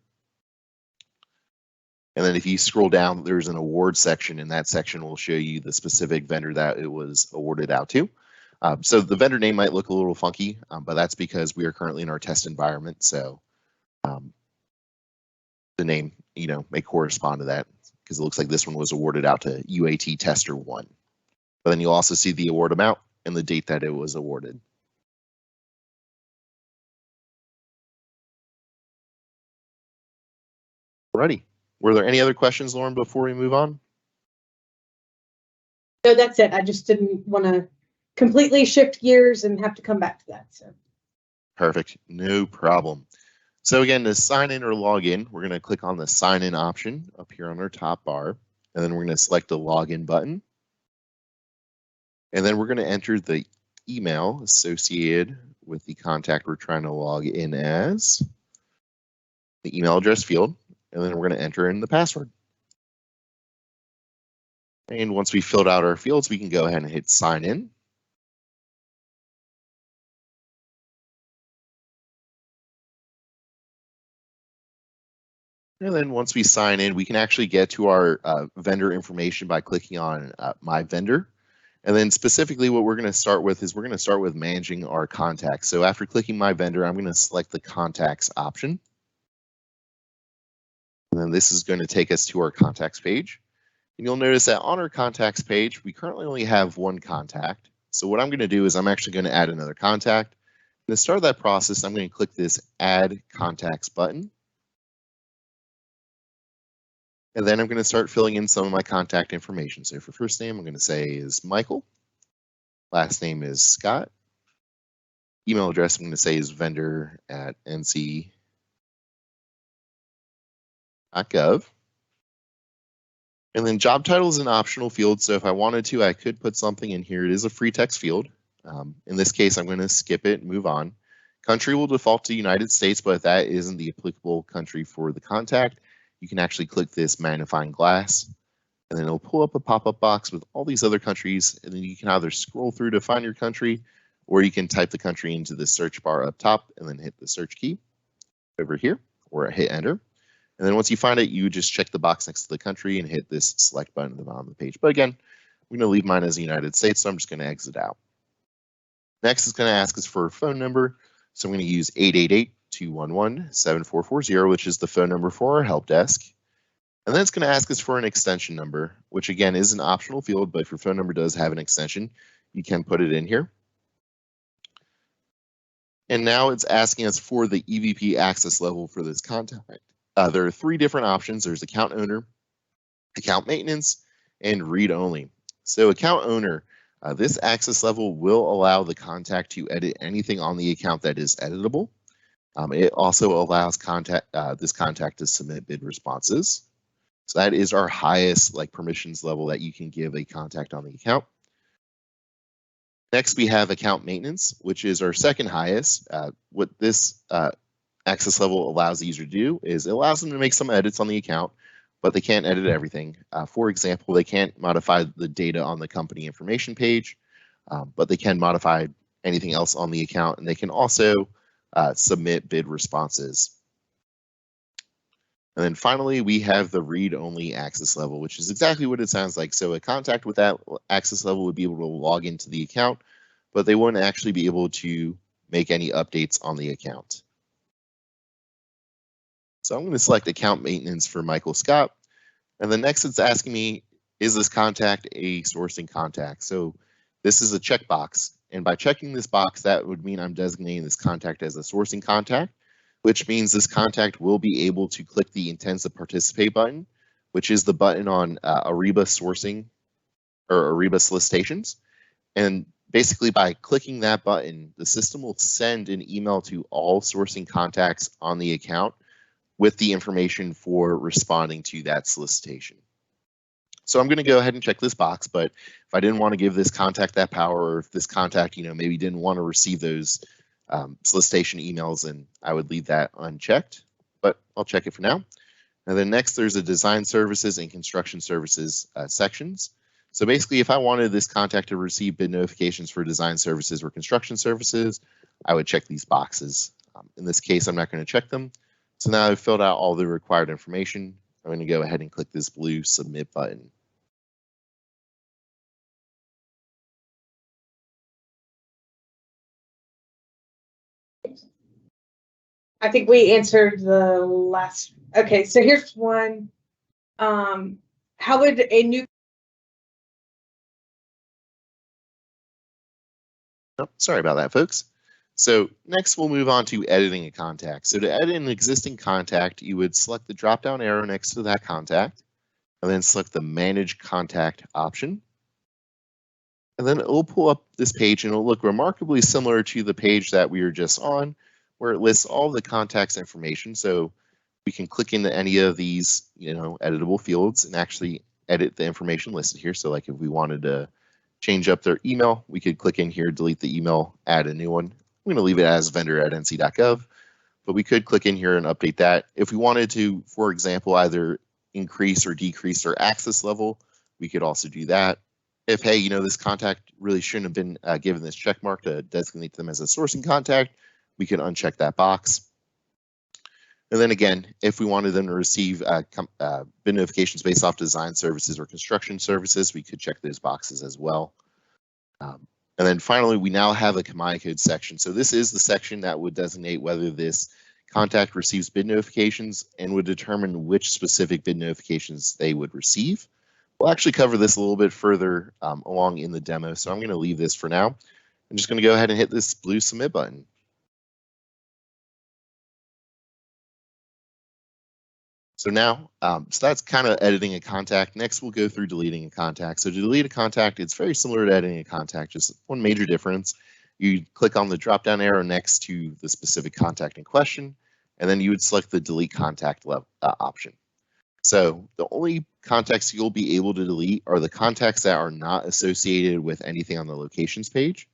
S3: And then if you scroll down, there's an award section, and that section will show you the specific vendor that it was awarded out to. So the vendor name might look a little funky, but that's because we are currently in our test environment. So the name, may correspond to that, because it looks like this one was awarded out to UAT Tester 1. But then you'll also see the award amount and the date that it was awarded. Alrighty. Were there any other questions, Lauren, before we move on?
S2: No, that's it. I just didn't want to completely shift gears and have to come back to that. So
S3: Perfect. No problem. So again, to sign in or log in, we're going to click on the sign in option up here on our top bar, and then we're going to select the login button. And then we're going to enter the email associated with the contact we're trying to log in as, the email address field, and then we're going to enter in the password. And once we filled out our fields, we can go ahead and hit sign in. And then once we sign in, we can actually get to our vendor information by clicking on My Vendor. And then specifically what we're going to start with is we're going to start with managing our contacts. So after clicking My Vendor, I'm going to select the Contacts option. And then this is going to take us to our contacts page. And you'll notice that on our contacts page, we currently only have one contact. So what I'm going to do is I'm actually going to add another contact. And to start that process, I'm going to click this Add Contacts button. And then I'm going to start filling in some of my contact information. So for first name, I'm going to say is Michael. Last name is Scott. Email address, I'm going to say is vendor@nc.gov. And then job title is an optional field. So if I wanted to, I could put something in here. It is a free text field. In this case, I'm going to skip it and move on. Country will default to United States, but if that isn't the applicable country for the contact, you can actually click this magnifying glass, and then it'll pull up a pop-up box with all these other countries, and then you can either scroll through to find your country, or you can type the country into the search bar up top and then hit the search key over here, or hit enter. And then once you find it, you just check the box next to the country and hit this select button at the bottom of the page. But again, I'm going to leave mine as the United States, so I'm just going to exit out. Next, it's going to ask us for a phone number, so I'm going to use 888-211-7440, which is the phone number for our help desk. And then it's going to ask us for an extension number, which again is an optional field, but if your phone number does have an extension, you can put it in here. And now it's asking us for the eVP access level for this contact. There are three different options. There's account owner, account maintenance, and read only. So account owner, this access level will allow the contact to edit anything on the account that is editable. It also allows this contact to submit bid responses. So that is our highest permissions level that you can give a contact on the account. Next, we have account maintenance, which is our second highest. What this access level allows the user to do is it allows them to make some edits on the account, but they can't edit everything. For example, they can't modify the data on the company information page, but they can modify anything else on the account, and they can also submit bid responses. And then finally, we have the read-only access level, which is exactly what it sounds like. So a contact with that access level would be able to log into the account, but they wouldn't actually be able to make any updates on the account. So I'm going to select account maintenance for Michael Scott. And then next it's asking me, is this contact a sourcing contact? So this is a checkbox. And by checking this box, that would mean I'm designating this contact as a sourcing contact, which means this contact will be able to click the Intends to Participate button, which is the button on Ariba sourcing or Ariba solicitations. And basically by clicking that button, the system will send an email to all sourcing contacts on the account with the information for responding to that solicitation. So I'm going to go ahead and check this box, but if I didn't want to give this contact that power, or if this contact, maybe didn't want to receive those solicitation emails, and I would leave that unchecked, but I'll check it for now. And then next there's a design services and construction services sections. So basically if I wanted this contact to receive bid notifications for design services or construction services, I would check these boxes. In this case, I'm not going to check them. So now I've filled out all the required information. I'm going to go ahead and click this blue submit button.
S2: I think we answered the last. Okay, so here's one. How would a new?
S3: Oh, sorry about that, folks. So next we'll move on to editing a contact. So to edit an existing contact, you would select the drop-down arrow next to that contact, and then select the Manage Contact option. And then it will pull up this page and it'll look remarkably similar to the page that we were just on, where it lists all the contact's information. So we can click into any of these, editable fields and actually edit the information listed here. So like if we wanted to change up their email, we could click in here, delete the email, add a new one. I'm going to leave it as vendor@nc.gov, but we could click in here and update that. If we wanted to, for example, either increase or decrease their access level, we could also do that. If, hey, this contact really shouldn't have been given this check mark to designate them as a sourcing contact, we can uncheck that box. And then again, if we wanted them to receive bid notifications based off design services or construction services, we could check those boxes as well. And then finally, we now have a Kamai code section. So this is the section that would designate whether this contact receives bid notifications and would determine which specific bid notifications they would receive. We'll actually cover this a little bit further along in the demo, so I'm going to leave this for now. I'm just going to go ahead and hit this blue submit button. So now, so that's kind of editing a contact. Next, we'll go through deleting a contact. So to delete a contact, it's very similar to editing a contact, just one major difference. You click on the drop-down arrow next to the specific contact in question, and then you would select the delete contact option. So the only contacts you'll be able to delete are the contacts that are not associated with anything on the locations page.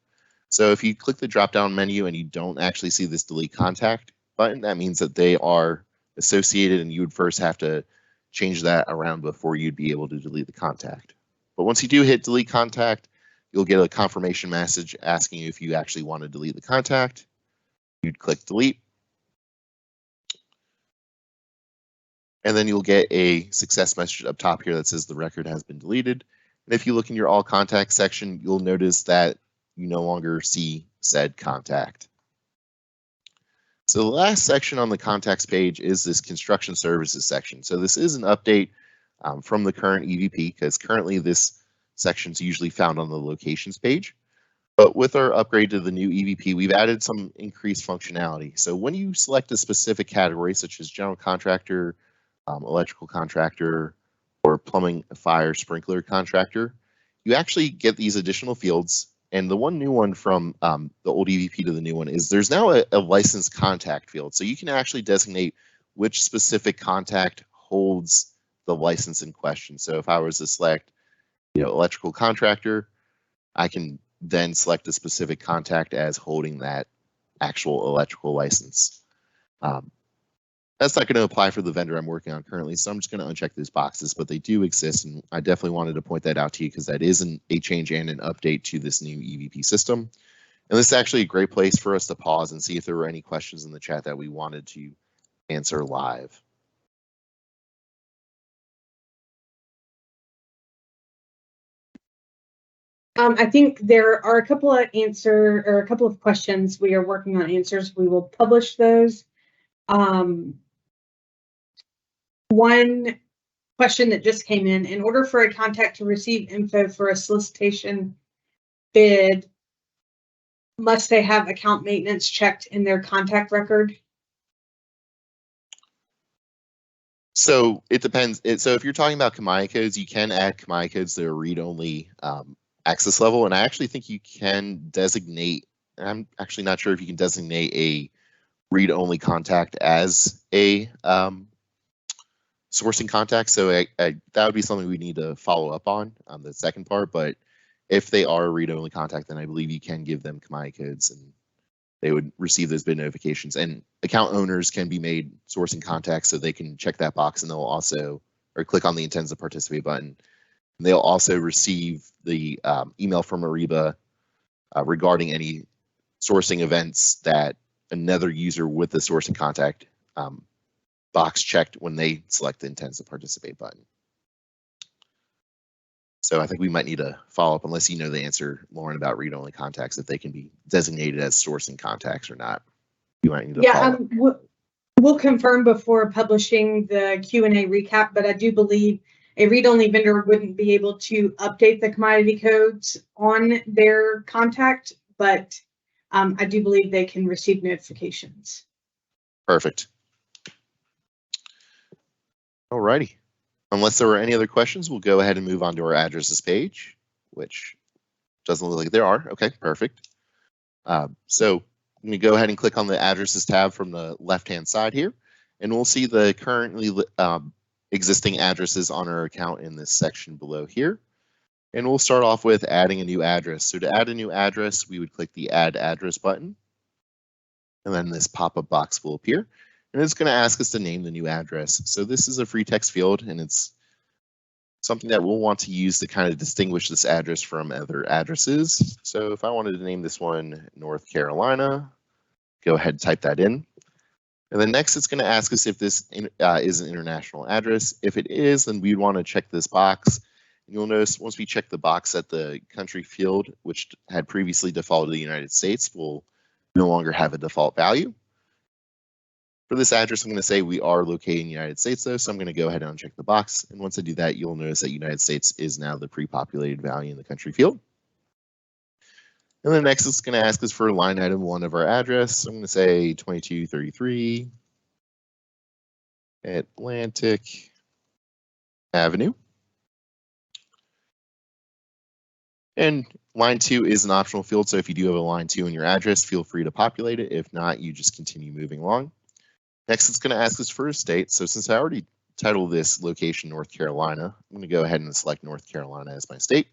S3: So if you click the drop-down menu and you don't actually see this delete contact button, that means that they are associated and you would first have to change that around before you'd be able to delete the contact. But once you do hit delete contact, you'll get a confirmation message asking you if you actually want to delete the contact. You'd click delete. And then you'll get a success message up top here that says the record has been deleted. And if you look in your all contacts section, you'll notice that you no longer see said contact. So the last section on the contacts page is this construction services section. So this is an update from the current eVP, because currently this section is usually found on the locations page. But with our upgrade to the new eVP, we've added some increased functionality. So when you select a specific category, such as general contractor, electrical contractor, or plumbing, fire, sprinkler contractor, you actually get these additional fields. And the one new one from the old eVP to the new one is there's now a licensed contact field. So you can actually designate which specific contact holds the license in question. So if I was to select, electrical contractor, I can then select a specific contact as holding that actual electrical license. That's not going to apply for the vendor I'm working on currently, so I'm just going to uncheck those boxes, but they do exist, and I definitely wanted to point that out to you because that is a change and an update to this new eVP system. And this is actually a great place for us to pause and see if there were any questions in the chat that we wanted to answer live.
S2: I think there are a couple of questions we are working on answers. We will publish those. One question that just came in order for a contact to receive info for a solicitation bid, must they have account maintenance checked in their contact record?
S3: So it depends. So if you're talking about Kamai codes, you can add Kamai codes that are read-only access level, and I actually think you can designate, I'm actually not sure if you can designate a read-only contact as a sourcing contact, so that would be something we need to follow up on the second part. But if they are a read-only contact, then I believe you can give them Kamai codes and they would receive those bid notifications. And account owners can be made sourcing contacts, so they can check that box and they'll also, or click on the intends to participate button. And they'll also receive the email from Ariba regarding any sourcing events that another user with the sourcing contact box checked when they select the intends to participate button. So I think we might need to follow up, unless you know the answer, Lauren, about read-only contacts, if they can be designated as sourcing contacts or not. You might need to follow up.
S2: We'll confirm before publishing the Q&A recap, but I do believe a read-only vendor wouldn't be able to update the commodity codes on their contact, but I do believe they can receive notifications.
S3: Perfect. Alrighty. Unless there were any other questions, we'll go ahead and move on to our addresses page, which doesn't look like there are. Okay, perfect. So I'm going to go ahead and click on the addresses tab from the left-hand side here, and we'll see the currently existing addresses on our account in this section below here. And we'll start off with adding a new address. So to add a new address, we would click the Add Address button, and then this pop-up box will appear. And it's going to ask us to name the new address. So this is a free text field, and it's something that we'll want to use to kind of distinguish this address from other addresses. So if I wanted to name this one North Carolina, go ahead and type that in. And then next, it's going to ask us if this is an international address. If it is, then we'd want to check this box. And you'll notice once we check the box at the country field, which had previously defaulted to the United States, will no longer have a default value. For this address, I'm going to say we are located in the United States, though, so I'm going to go ahead and uncheck the box. And once I do that, you'll notice that United States is now the pre-populated value in the country field. And then next, it's going to ask us for line item 1 of our address. So I'm going to say 2233 Atlantic Avenue. And line 2 is an optional field, so if you do have a line 2 in your address, feel free to populate it. If not, you just continue moving along. Next, it's going to ask us for a state. So since I already titled this location North Carolina, I'm going to go ahead and select North Carolina as my state.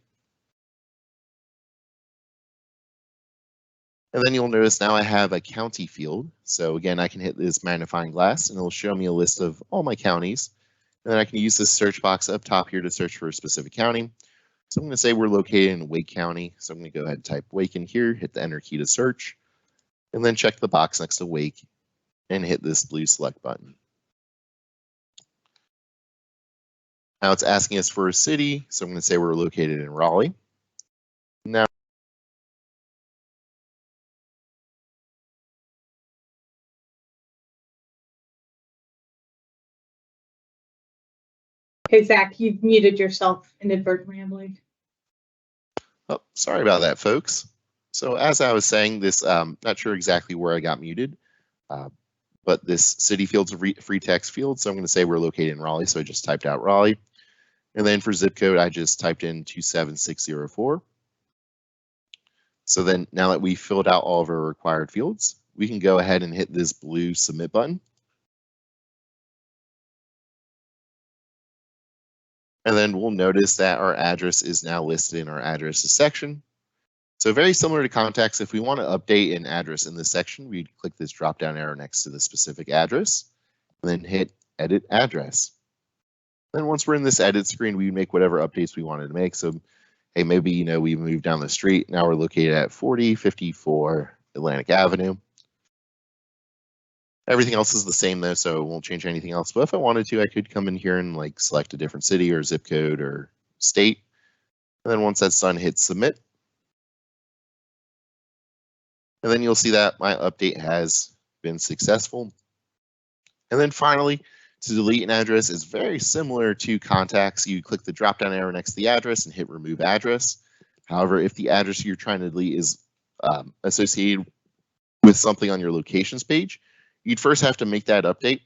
S3: And then you'll notice now I have a county field. So again, I can hit this magnifying glass and it'll show me a list of all my counties. And then I can use this search box up top here to search for a specific county. So I'm going to say we're located in Wake County. So I'm going to go ahead and type Wake in here, hit the enter key to search, and then check the box next to Wake and hit this blue select button. Now it's asking us for a city. So I'm going to say we're located in Raleigh. Now,
S2: Hey, Zach, you've muted yourself inadvertently, I believe.
S3: oh, sorry about that, folks. So as I was saying, this not sure exactly where I got muted, but this city field's a free text field. So I'm going to say we're located in Raleigh. So I just typed out Raleigh. And then for zip code, I just typed in 27604. So then now that we filled out all of our required fields, we can go ahead and hit this blue submit button. And then we'll notice that our address is now listed in our addresses section. So very similar to contacts, if we want to update an address in this section, we'd click this drop down arrow next to the specific address, and then hit edit address. Then once we're in this edit screen, we make whatever updates we wanted to make. So, hey, maybe, we moved down the street. Now we're located at 4054 Atlantic Avenue. Everything else is the same though, so it won't change anything else. But if I wanted to, I could come in here and select a different city or zip code or state. And then once that's done, hit submit. And then you'll see that my update has been successful. And then finally, to delete an address is very similar to contacts. You click the drop down arrow next to the address and hit remove address. However, if the address you're trying to delete is associated with something on your locations page, you'd first have to make that update,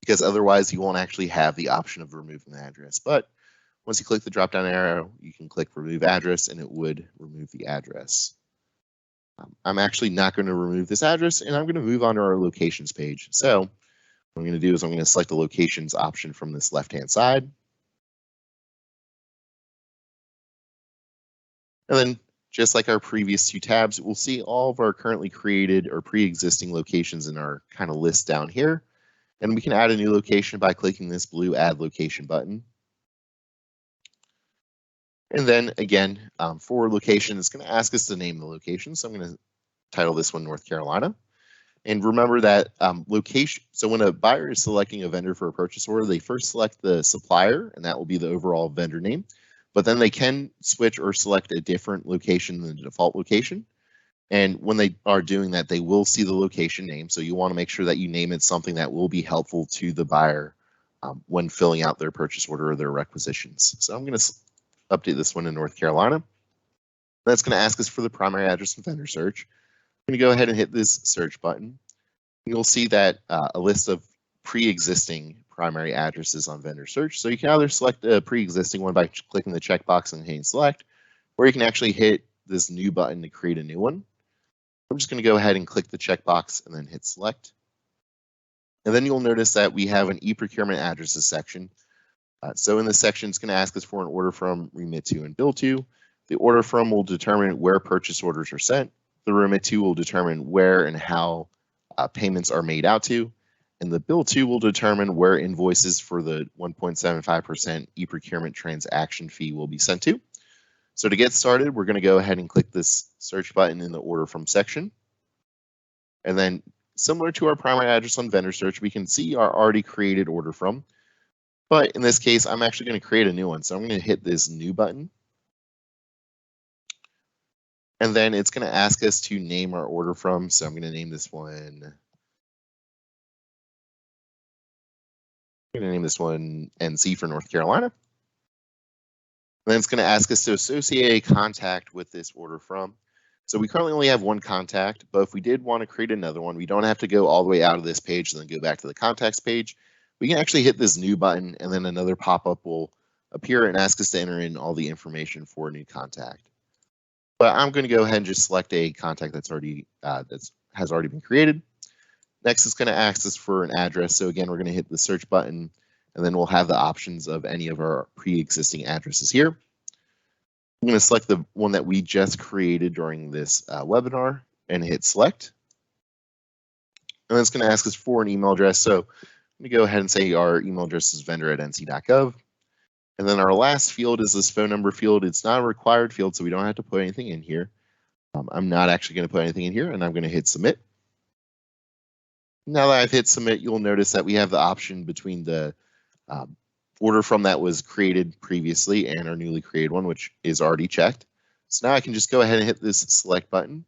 S3: because otherwise you won't actually have the option of removing the address. But once you click the drop down arrow, you can click remove address and it would remove the address. I'm actually not going to remove this address, and I'm going to move on to our locations page. So what I'm going to do is I'm going to select the locations option from this left-hand side. And then just like our previous 2 tabs, we'll see all of our currently created or pre-existing locations in our kind of list down here. And we can add a new location by clicking this blue add location button. And then again, for location, it's going to ask us to name the location. So I'm going to title this one North Carolina. And remember that location, so when a buyer is selecting a vendor for a purchase order, they first select the supplier, and that will be the overall vendor name. But then they can switch or select a different location than the default location. And when they are doing that, they will see the location name. So you want to make sure that you name it something that will be helpful to the buyer when filling out their purchase order or their requisitions. So I'm going to update this one in North Carolina. That's going to ask us for the primary address and vendor search. I'm going to go ahead and hit this search button. You'll see that a list of pre-existing primary addresses on vendor search. So you can either select a pre-existing one by clicking the checkbox and hitting select, or you can actually hit this new button to create a new one. I'm just going to go ahead and click the checkbox and then hit select. And then you'll notice that we have an e-procurement addresses section. So in this section, it's going to ask us for an order from, remit to, and bill to. The order from will determine where purchase orders are sent. The remit to will determine where and how payments are made out to. And the bill to will determine where invoices for the 1.75% e-procurement transaction fee will be sent to. So to get started, we're going to go ahead and click this search button in the order from section. And then similar to our primary address on vendor search, we can see our already created order from. But in this case, I'm actually going to create a new one. So I'm going to hit this new button. And then it's going to ask us to name our order from. So I'm going to name this one. I'm going to name this one NC for North Carolina. And then it's going to ask us to associate a contact with this order from. So we currently only have one contact, but if we did want to create another one, we don't have to go all the way out of this page and then go back to the contacts page. We can actually hit this new button and then another pop-up will appear and ask us to enter in all the information for a new contact. But I'm going to go ahead and just select a contact that's already has already been created. Next, it's going to ask us for an address. So again, we're going to hit the search button and then we'll have the options of any of our pre-existing addresses here. I'm going to select the one that we just created during this webinar and hit select. And then it's going to ask us for an email address. So I'm going to go ahead and say our email address is vendor@nc.gov. And then our last field is this phone number field. It's not a required field, so we don't have to put anything in here. I'm not actually going to put anything in here, and I'm going to hit submit. Now that I've hit submit, you'll notice that we have the option between the order from that was created previously and our newly created one, which is already checked. So now I can just go ahead and hit this select button.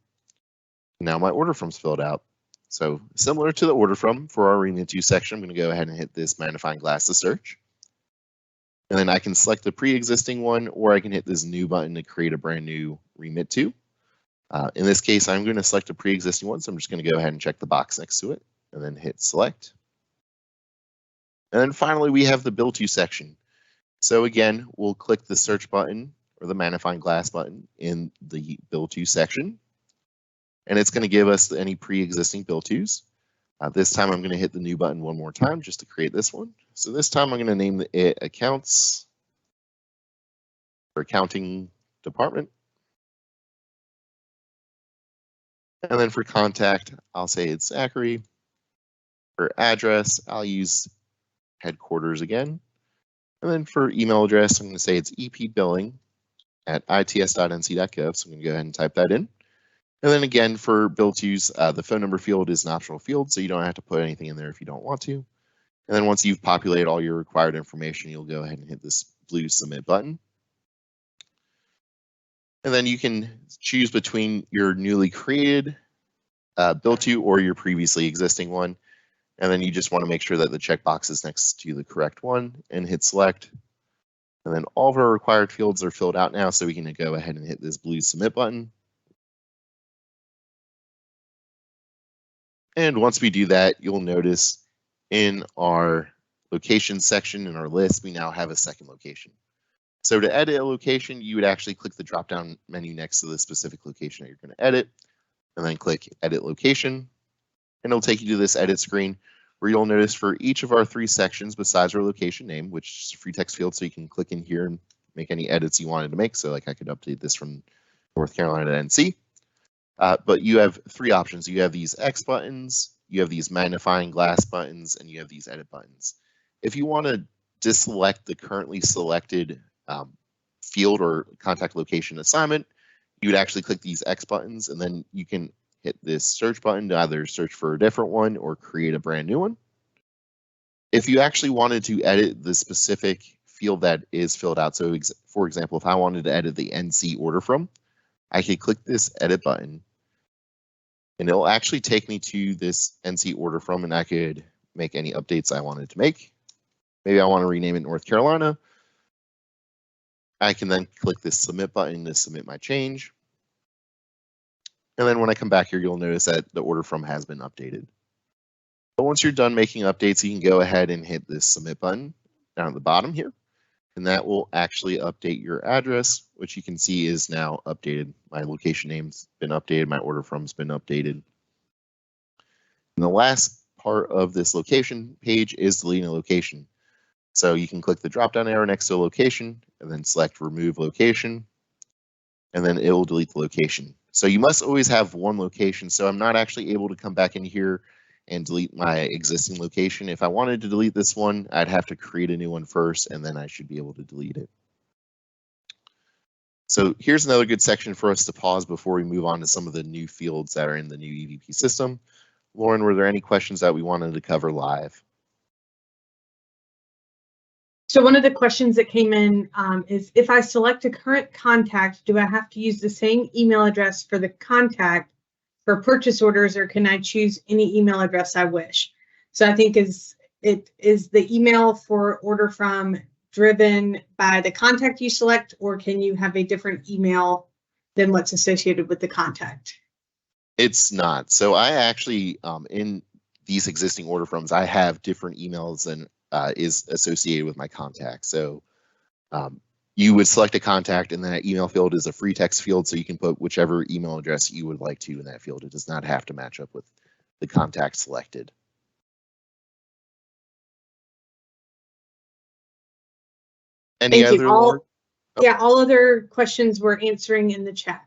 S3: Now my order from's filled out. So similar to the order from for our remit to section, I'm going to go ahead and hit this magnifying glass to search. And then I can select the pre-existing one, or I can hit this new button to create a brand new remit to. In this case, I'm going to select a pre-existing one, so I'm just going to go ahead and check the box next to it and then hit select. And then finally, we have the bill to section. So again, we'll click the search button or the magnifying glass button in the bill to section. And it's going to give us any pre-existing bill tos. This time I'm going to hit the new button one more time just to create this one. So this time I'm going to name it accounts for accounting department. And then for contact, I'll say it's Zachary. For address, I'll use headquarters again. And then for email address, I'm going to say it's epbilling@its.nc.gov. So I'm going to go ahead and type that in. And then again, for bill tos, the phone number field is an optional field, so you don't have to put anything in there if you don't want to. And then once you've populated all your required information, you'll go ahead and hit this blue submit button. And then you can choose between your newly created bill to or your previously existing one. And then you just want to make sure that the checkbox is next to the correct one and hit select. And then all of our required fields are filled out now, so we can go ahead and hit this blue submit button. And once we do that, you'll notice in our location section in our list, we now have a second location. So to edit a location, you would actually click the drop-down menu next to the specific location that you're going to edit, and then click Edit Location. And it'll take you to this edit screen where you'll notice for each of our 3 sections besides our location name, which is a free text field, so you can click in here and make any edits you wanted to make. So like I could update this from North Carolina to NC. But you have 3 options. You have these X buttons, you have these magnifying glass buttons, and you have these edit buttons. If you want to deselect the currently selected field or contact location assignment, you would actually click these X buttons, and then you can hit this search button to either search for a different one or create a brand new one. If you actually wanted to edit the specific field that is filled out, so for example, if I wanted to edit the NC order from, I could click this edit button, and it'll actually take me to this NC order from, and I could make any updates I wanted to make. Maybe I want to rename it North Carolina. I can then click this submit button to submit my change. And then when I come back here, you'll notice that the order from has been updated. But once you're done making updates, you can go ahead and hit this submit button down at the bottom here. And that will actually update your address, which you can see is now updated. My location name's been updated. My order from's been updated. And the last part of this location page is deleting a location. So you can click the drop-down arrow next to a location and then select remove location, and then it will delete the location. So you must always have one location. So I'm not actually able to come back in here and delete my existing location. If I wanted to delete this one, I'd have to create a new one first, and then I should be able to delete it. So here's another good section for us to pause before we move on to some of the new fields that are in the new eVP system. Lauren, were there any questions that we wanted to cover live?
S2: So one of the questions that came in is, if I select a current contact, do I have to use the same email address for the contact for purchase orders, or can I choose any email address I wish? So I think is the email for order from driven by the contact you select, or can you have a different email than what's associated with the contact?
S3: It's not. So I actually, in these existing order forms, I have different emails than is associated with my contact. So you would select a contact, and then that email field is a free text field, so you can put whichever email address you would like to in that field. It does not have to match up with the contact selected. Any
S2: Thank you.
S3: other?
S2: Yeah, all other questions we're answering in the chat.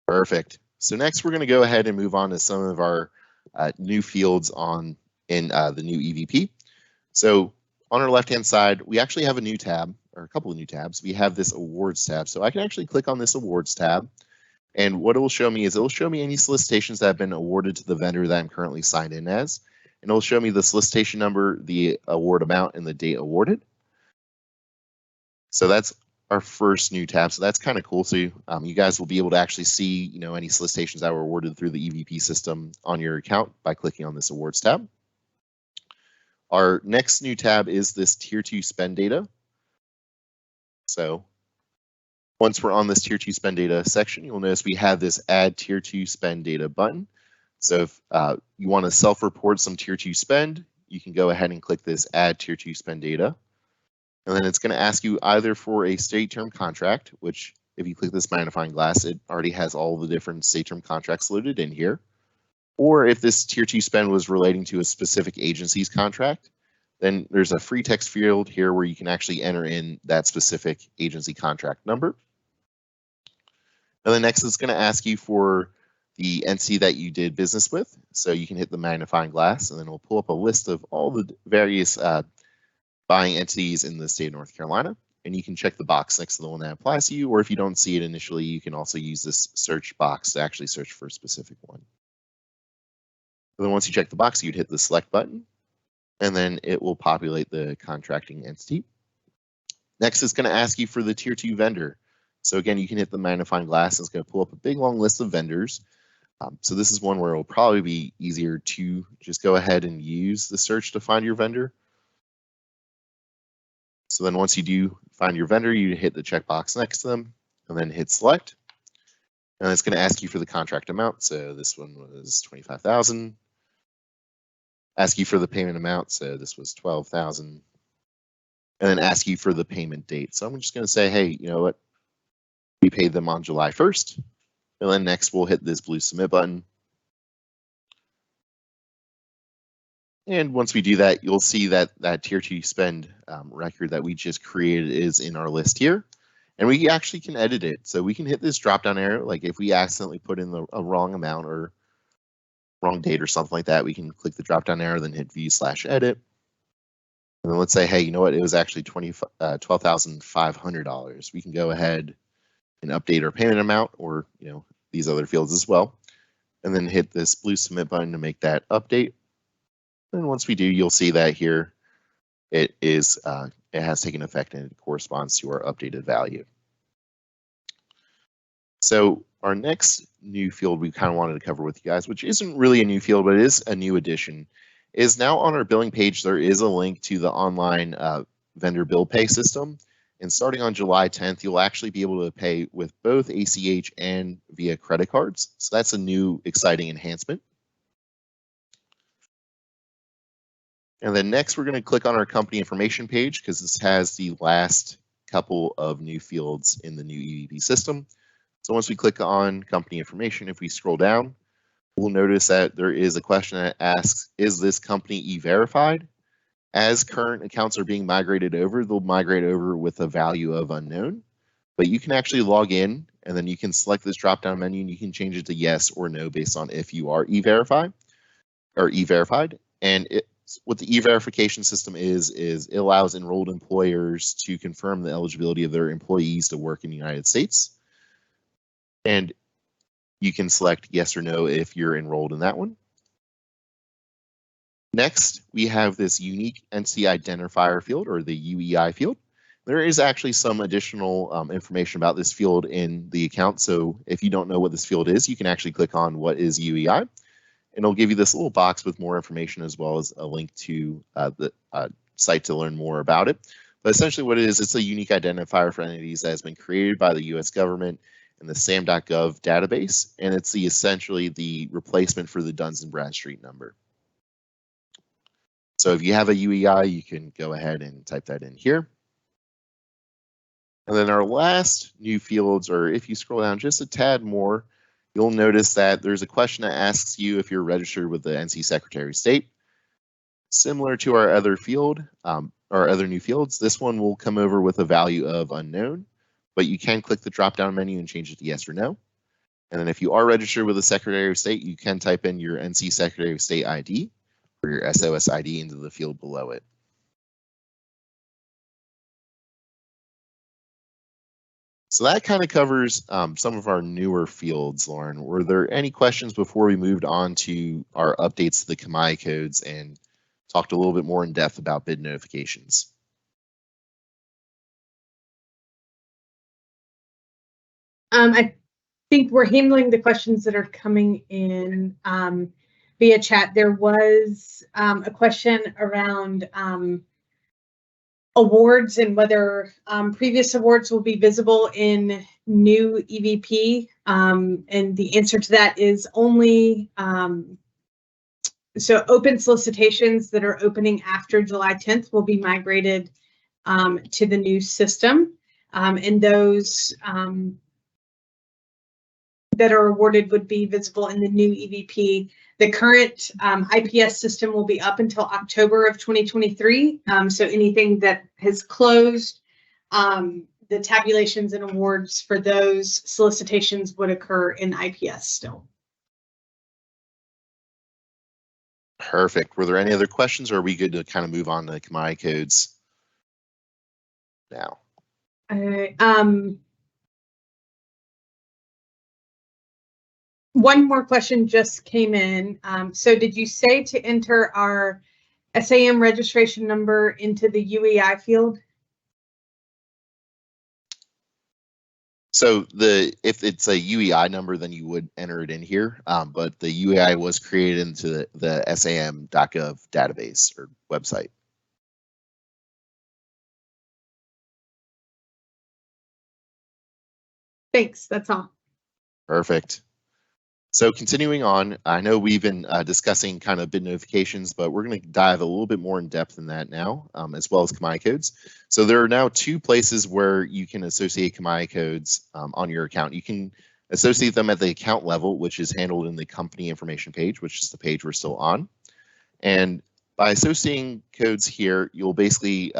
S3: Perfect. So next we're going to go ahead and move on to some of our new fields in the new eVP. So on our left-hand side, we actually have a new tab, or a couple of new tabs. We have this awards tab. So I can actually click on this awards tab, and what it will show me is it will show me any solicitations that have been awarded to the vendor that I'm currently signed in as, and it will show me the solicitation number, the award amount, and the date awarded. So that's our first new tab. So that's kind of cool. So you guys will be able to actually see, any solicitations that were awarded through the eVP system on your account by clicking on this awards tab. Our next new tab is this Tier 2 spend data. So once we're on this Tier 2 spend data section, you'll notice we have this Add Tier 2 spend data button. So if you want to self-report some Tier 2 spend, you can go ahead and click this Add Tier 2 spend data. And then it's going to ask you either for a state term contract, which if you click this magnifying glass, it already has all the different state term contracts loaded in here. Or if this Tier 2 spend was relating to a specific agency's contract, then there's a free text field here where you can actually enter in that specific agency contract number. And then next it's going to ask you for the entity that you did business with. So you can hit the magnifying glass, and then it'll pull up a list of all the various buying entities in the state of North Carolina. And you can check the box next to the one that applies to you, or if you don't see it initially, you can also use this search box to actually search for a specific one. And then once you check the box, you'd hit the select button, and then it will populate the contracting entity. Next, it's going to ask you for the Tier 2 vendor. So again, you can hit the magnifying glass. It's going to pull up a big long list of vendors. So this is one where it'll probably be easier to just go ahead and use the search to find your vendor. So then once you do find your vendor, you hit the checkbox next to them and then hit select. And it's going to ask you for the contract amount. So this one was $25,000. Ask you for the payment amount. So this was $12,000. And then ask you for the payment date. So I'm just going to say, hey, you know what? We paid them on July 1st. And then next we'll hit this blue submit button. And once we do that, you'll see that that Tier 2 spend record that we just created is in our list here. And we actually can edit it. So we can hit this drop down arrow. Like if we accidentally put in a wrong amount or wrong date or something like that, we can click the drop down arrow, then hit view/edit. And then let's say, hey, you know what? It was actually $12,500. We can go ahead and update our payment amount, or these other fields as well. And then hit this blue submit button to make that update. And once we do, you'll see that here it has taken effect and it corresponds to our updated value. So our next new field we kind of wanted to cover with you guys, which isn't really a new field, but it is a new addition, is now on our billing page. There is a link to the online vendor bill pay system. And starting on July 10th, you'll actually be able to pay with both ACH and via credit cards. So that's a new exciting enhancement. And then next, we're going to click on our company information page because this has the last couple of new fields in the new eVP system. So once we click on company information, if we scroll down, we'll notice that there is a question that asks, is this company e-verified? As current accounts are being migrated over, they'll migrate over with a value of unknown, but you can actually log in and then you can select this drop-down menu and you can change it to yes or no based on if you are e-verified or e-verified. And what the e-verification system is it allows enrolled employers to confirm the eligibility of their employees to work in the United States. And you can select yes or no if you're enrolled in that one. Next, we have this unique entity identifier field, or the UEI field. There is actually some additional information about this field in the account. So if you don't know what this field is, you can actually click on what is UEI, and it'll give you this little box with more information as well as a link to the site to learn more about it. But essentially what it is, it's a unique identifier for entities that has been created by the US government in the SAM.gov database, and it's essentially the replacement for the Duns and Bradstreet number. So if you have a UEI, you can go ahead and type that in here. And then our last new fields, or if you scroll down just a tad more, you'll notice that there's a question that asks you if you're registered with the NC Secretary of State. Similar to our other field, our other new fields, this one will come over with a value of unknown, but you can click the drop-down menu and change it to yes or no. And then if you are registered with the Secretary of State, you can type in your NC Secretary of State ID or your SOS ID into the field below it. So that kind of covers some of our newer fields, Lauren. Were there any questions before we moved on to our updates to the KMAI codes and talked a little bit more in depth about bid notifications?
S2: I think we're handling the questions that are coming in via chat. There was a question around awards and whether previous awards will be visible in new eVP. And the answer to that is only so open solicitations that are opening after July 10th will be migrated to the new system. And those that are awarded would be visible in the new eVP. The current IPS system will be up until October of 2023. So anything that has closed, the tabulations and awards for those solicitations would occur in IPS still.
S3: Perfect. Were there any other questions, or are we good to kind of move on to KMAI codes now?
S2: One more question just came in. So did you say to enter our SAM registration number into the UEI field?
S3: So if it's a UEI number, then you would enter it in here. But the UEI was created into the SAM.gov database or website.
S2: Thanks, that's all.
S3: Perfect. So continuing on, I know we've been discussing kind of bid notifications, but we're going to dive a little bit more in depth in that now, as well as KMAI codes. So there are now two places where you can associate KMAI codes on your account. You can associate them at the account level, which is handled in the company information page, which is the page we're still on. And by associating codes here, you'll basically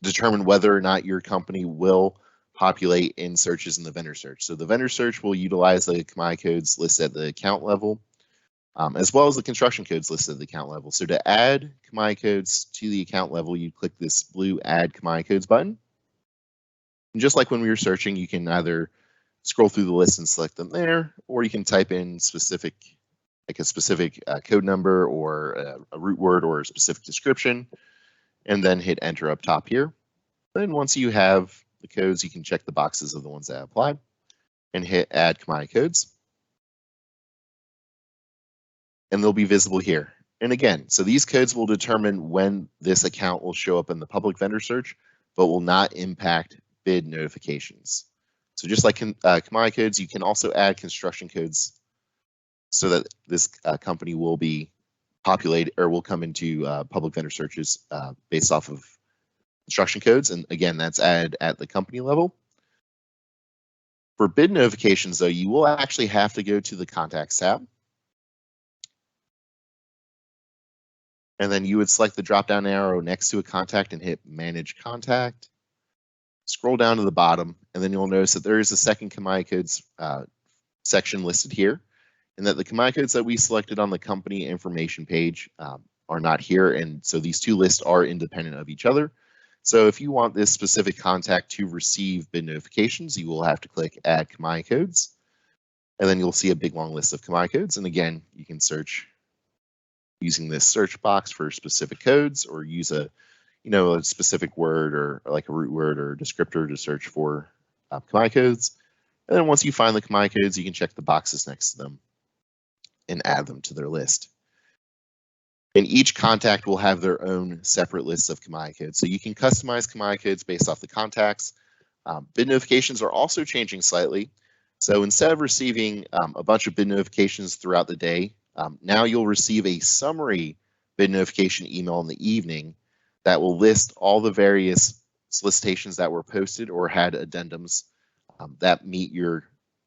S3: determine whether or not your company will populate in searches in the vendor search. So the vendor search will utilize the KMAI codes listed at the account level, as well as the construction codes listed at the account level. So to add KMAI codes to the account level, you click this blue Add KMAI Codes button. And just like when we were searching, you can either scroll through the list and select them there, or you can type in specific code number or a root word or a specific description, and then hit enter up top here. Then once you have the codes, you can check the boxes of the ones that apply and hit add KMAI codes. And they'll be visible here. And again, so these codes will determine when this account will show up in the public vendor search, but will not impact bid notifications. So just like commodity codes, you can also add construction codes so that this company will be populated or will come into public vendor searches based off of construction codes. And again, that's added at the company level. For bid notifications, though, you will actually have to go to the Contacts tab. And then you would select the drop-down arrow next to a contact and hit Manage Contact. Scroll down to the bottom, and then you'll notice that there is a second commodity codes section listed here, and that the commodity codes that we selected on the company information page are not here, and so these two lists are independent of each other. So if you want this specific contact to receive bid notifications, you will have to click Add Commodity Codes, and then you'll see a big long list of commodity codes. And again, you can search using this search box for specific codes, or use a specific word or like a root word or a descriptor to search for commodity codes. And then once you find the commodity codes, you can check the boxes next to them and add them to their list. And each contact will have their own separate list of commodity codes. So you can customize commodity codes based off the contacts. Bid notifications are also changing slightly. So instead of receiving a bunch of bid notifications throughout the day, now you'll receive a summary bid notification email in the evening that will list all the various solicitations that were posted or had addendums that meet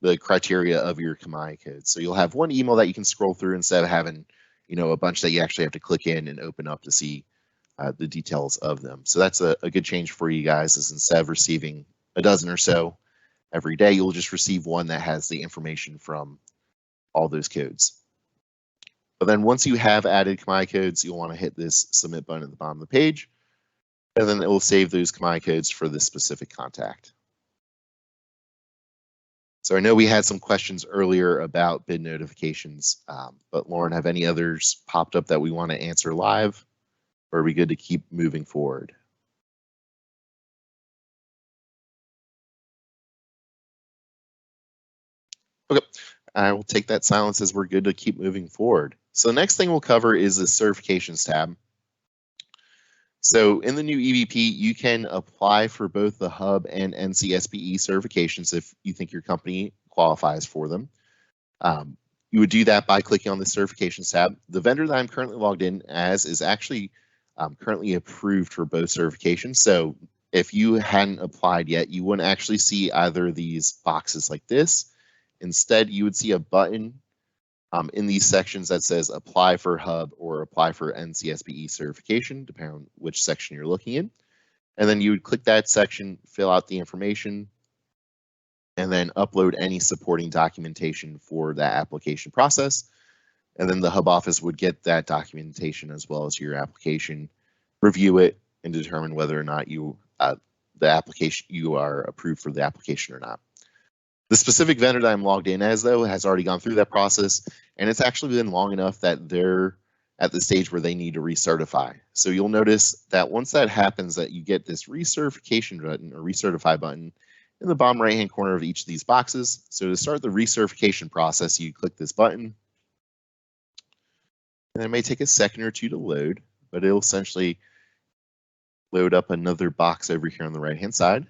S3: the criteria of your commodity code. So you'll have one email that you can scroll through instead of having a bunch that you actually have to click in and open up to see the details of them. So that's a good change for you guys, is instead of receiving a dozen or so every day, you'll just receive one that has the information from all those codes. But then once you have added commodity codes, you'll want to hit this submit button at the bottom of the page, and then it will save those commodity codes for this specific contact. So I know we had some questions earlier about bid notifications, but Lauren, have any others popped up that we want to answer live, or are we good to keep moving forward? Okay, I will take that silence as we're good to keep moving forward. So the next thing we'll cover is the certifications tab. So in the new eVP, you can apply for both the Hub and NCSBE certifications if you think your company qualifies for them. You would do that by clicking on the certifications tab. The vendor that I'm currently logged in as is actually currently approved for both certifications. So if you hadn't applied yet, you wouldn't actually see either of these boxes like this. Instead, you would see a button in these sections that says apply for Hub or apply for NCSBE certification, depending on which section you're looking in. And then you would click that section, fill out the information, and then upload any supporting documentation for that application process. And then the Hub office would get that documentation as well as your application, review it, and determine whether or not you are approved for the application or not. The specific vendor that I'm logged in as, though, has already gone through that process, and it's actually been long enough that they're at the stage where they need to recertify. So you'll notice that once that happens, that you get this recertification button or recertify button in the bottom right-hand corner of each of these boxes. So to start the recertification process, you click this button, and it may take a second or two to load, but it'll essentially load up another box over here on the right-hand side.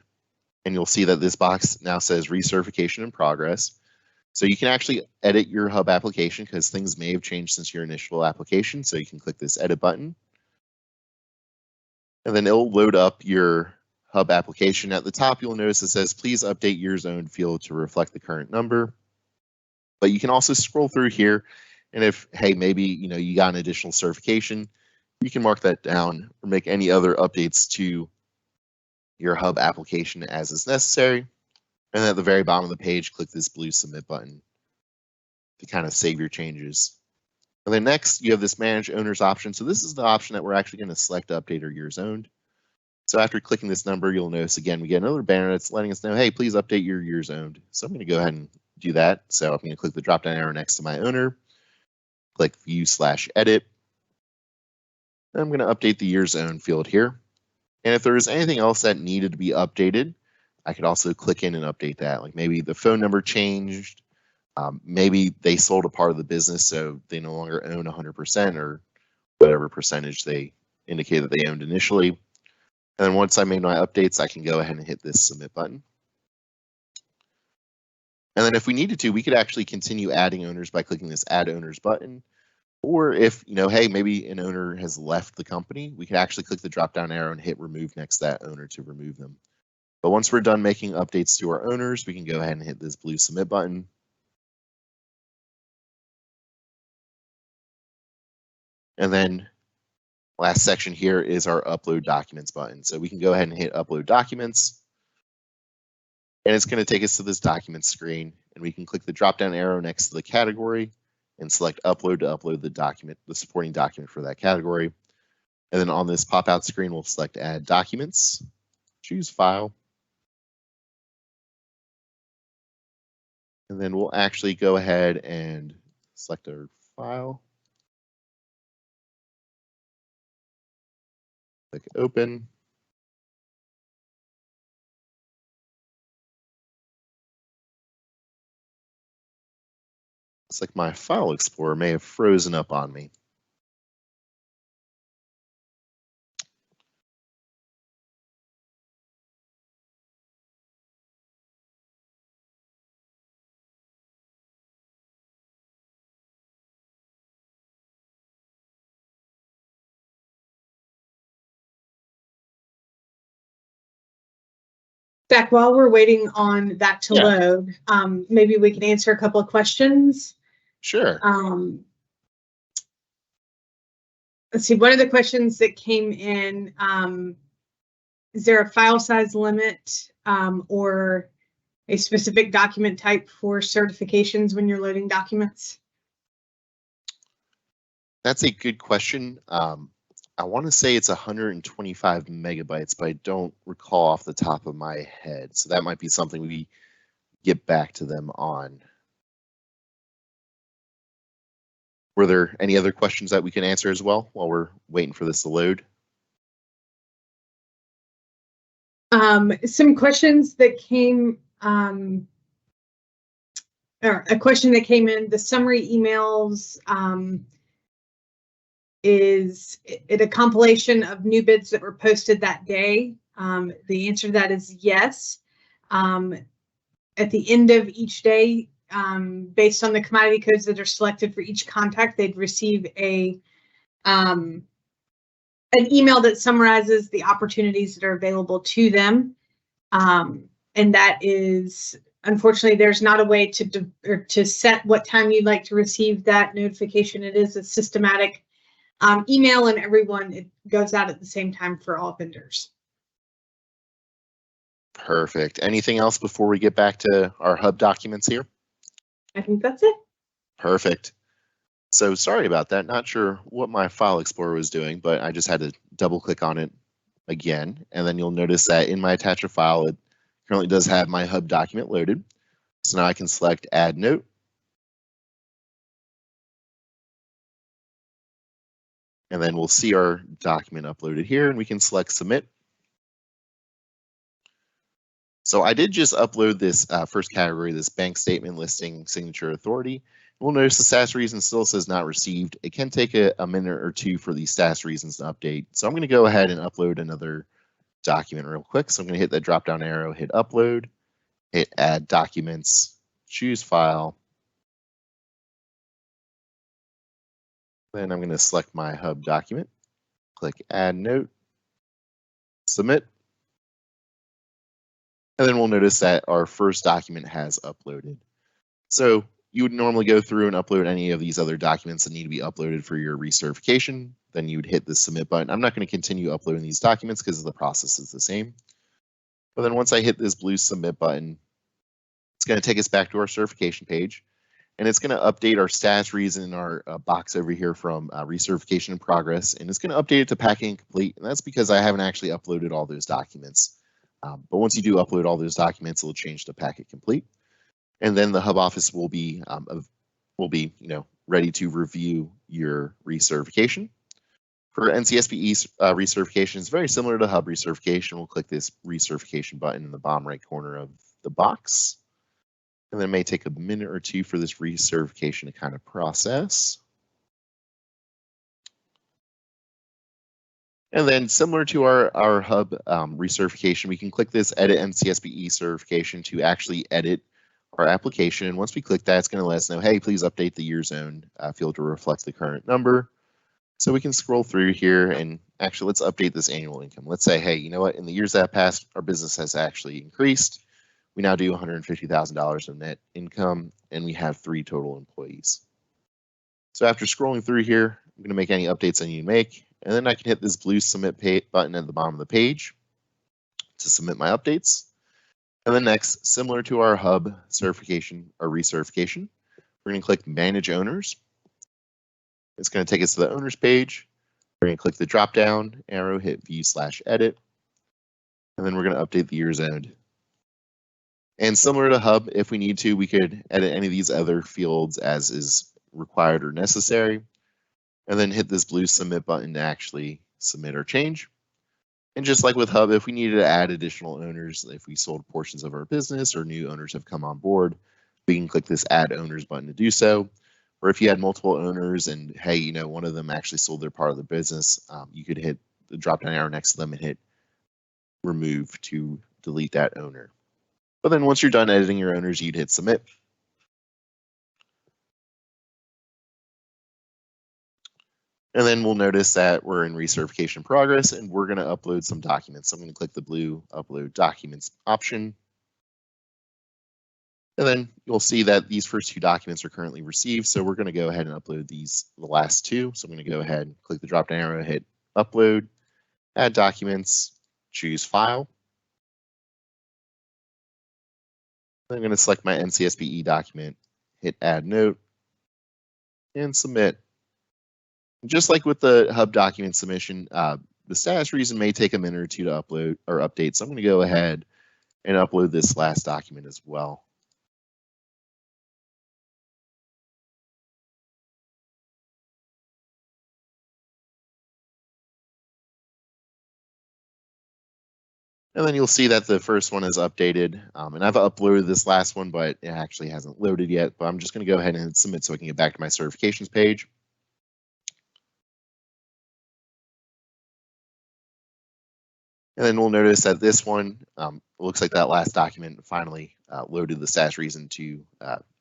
S3: And you'll see that this box now says recertification in progress. So you can actually edit your Hub application because things may have changed since your initial application. So you can click this edit button. And then it'll load up your Hub application. At the top, you'll notice it says, please update your zone field to reflect the current number. But you can also scroll through here. And if, hey, maybe you got an additional certification, you can mark that down or make any other updates to your Hub application as is necessary. And then at the very bottom of the page, click this blue submit button to kind of save your changes. And then next, you have this manage owners option. So this is the option that we're actually going to select update or year zoned. So after clicking this number, you'll notice again, we get another banner that's letting us know, hey, please update your year zoned. So I'm going to go ahead and do that. So I'm going to click the drop down arrow next to my owner, click view/edit. And I'm going to update the year zone field here. And if there was anything else that needed to be updated, I could also click in and update that. Like maybe the phone number changed, maybe they sold a part of the business, so they no longer own 100% or whatever percentage they indicated they owned initially. And then once I made my updates, I can go ahead and hit this submit button. And then if we needed to, we could actually continue adding owners by clicking this add owners button. Or if, hey, maybe an owner has left the company, we can actually click the drop down arrow and hit remove next to that owner to remove them. But once we're done making updates to our owners, we can go ahead and hit this blue submit button. And then last section here is our upload documents button. So we can go ahead and hit upload documents. And it's going to take us to this document screen, and we can click the drop down arrow next to the category and select upload to upload the document, the supporting document for that category. And then on this pop out screen, we'll select add documents, choose file. And then we'll actually go ahead and select our file. Click open. Looks like my file explorer may have frozen up on me.
S2: Zach, while we're waiting on that to load, maybe we can answer a couple of questions.
S3: Sure.
S2: Let's see, one of the questions that came in, is there a file size limit or a specific document type for certifications when you're loading documents?
S3: That's a good question. I want to say it's 125 megabytes, but I don't recall off the top of my head. So that might be something we get back to them on. Were there any other questions that we can answer as well while we're waiting for this to load?
S2: Some questions that came, or a question that came in, the summary emails, is it a compilation of new bids that were posted that day? The answer to that is yes. At the end of each day, based on the commodity codes that are selected for each contact, they'd receive an email that summarizes the opportunities that are available to them. And that is, unfortunately, there's not a way to set what time you'd like to receive that notification. It is a systematic email, and it goes out at the same time for all vendors.
S3: Perfect. Anything else before we get back to our hub documents here?
S2: I think that's it.
S3: Perfect. So sorry about that. Not sure what my file explorer was doing, but I just had to double click on it again. And then you'll notice that in my attachment file, it currently does have my hub document loaded. So now I can select add note. And then we'll see our document uploaded here, and we can select submit. So I did just upload this first category, this bank statement listing signature authority. We'll notice the status reason still says not received. It can take a minute or two for these status reasons to update. So I'm going to go ahead and upload another document real quick. So I'm going to hit that drop down arrow, hit upload, hit add documents, choose file. Then I'm going to select my hub document, click add note, submit. And then we'll notice that our first document has uploaded. So you would normally go through and upload any of these other documents that need to be uploaded for your recertification. Then you would hit the submit button. I'm not going to continue uploading these documents because the process is the same. But then once I hit this blue submit button, it's going to take us back to our certification page. And it's going to update our status reason in our box over here from recertification in progress. And it's going to update it to packing complete. And that's because I haven't actually uploaded all those documents. But once you do upload all those documents, it'll change to packet complete. And then the hub office will be ready to review your recertification. For NCSPE recertification, it's very similar to hub recertification. We'll click this recertification button in the bottom right corner of the box. And then it may take a minute or two for this recertification to kind of process. And then similar to our hub recertification, we can click this edit NCSBE certification to actually edit our application. And once we click that, it's going to let us know, hey, please update the year zone field to reflect the current number. So we can scroll through here and actually let's update this annual income. Let's say, hey, you know what, in the years that passed, our business has actually increased. We now do $150,000 of net income and we have 3 total employees. So after scrolling through here, I'm going to make any updates I need to make, and then I can hit this blue submit button at the bottom of the page to submit my updates. And then next, similar to our hub certification or recertification, we're going to click manage owners. It's going to take us to the owners page. We're going to click the drop down arrow, hit view/edit, and then we're going to update the year zoned. And similar to hub, if we need to, we could edit any of these other fields as is required or necessary, and then hit this blue submit button to actually submit our change. And just like with hub, if we needed to add additional owners, if we sold portions of our business or new owners have come on board, we can click this add owners button to do so. Or if you had multiple owners and hey, you know, one of them actually sold their part of the business, you could hit the drop down arrow next to them and hit remove to delete that owner. But then once you're done editing your owners, you'd hit submit. And then we'll notice that we're in recertification progress and we're going to upload some documents. So I'm going to click the blue upload documents option. And then you'll see that these first 2 documents are currently received. So we're going to go ahead and upload the last 2. So I'm going to go ahead and click the drop down arrow, hit upload, add documents, choose file. I'm going to select my NCSBE document, hit add note, and submit. Just like with the hub document submission, the status reason may take a minute or 2 to upload or update. So I'm going to go ahead and upload this last document as well. And then you'll see that the first one is updated. And I've uploaded this last one, but it actually hasn't loaded yet. But I'm just going to go ahead and submit so I can get back to my certifications page. And then we'll notice that this one looks like that last document finally loaded the status reason to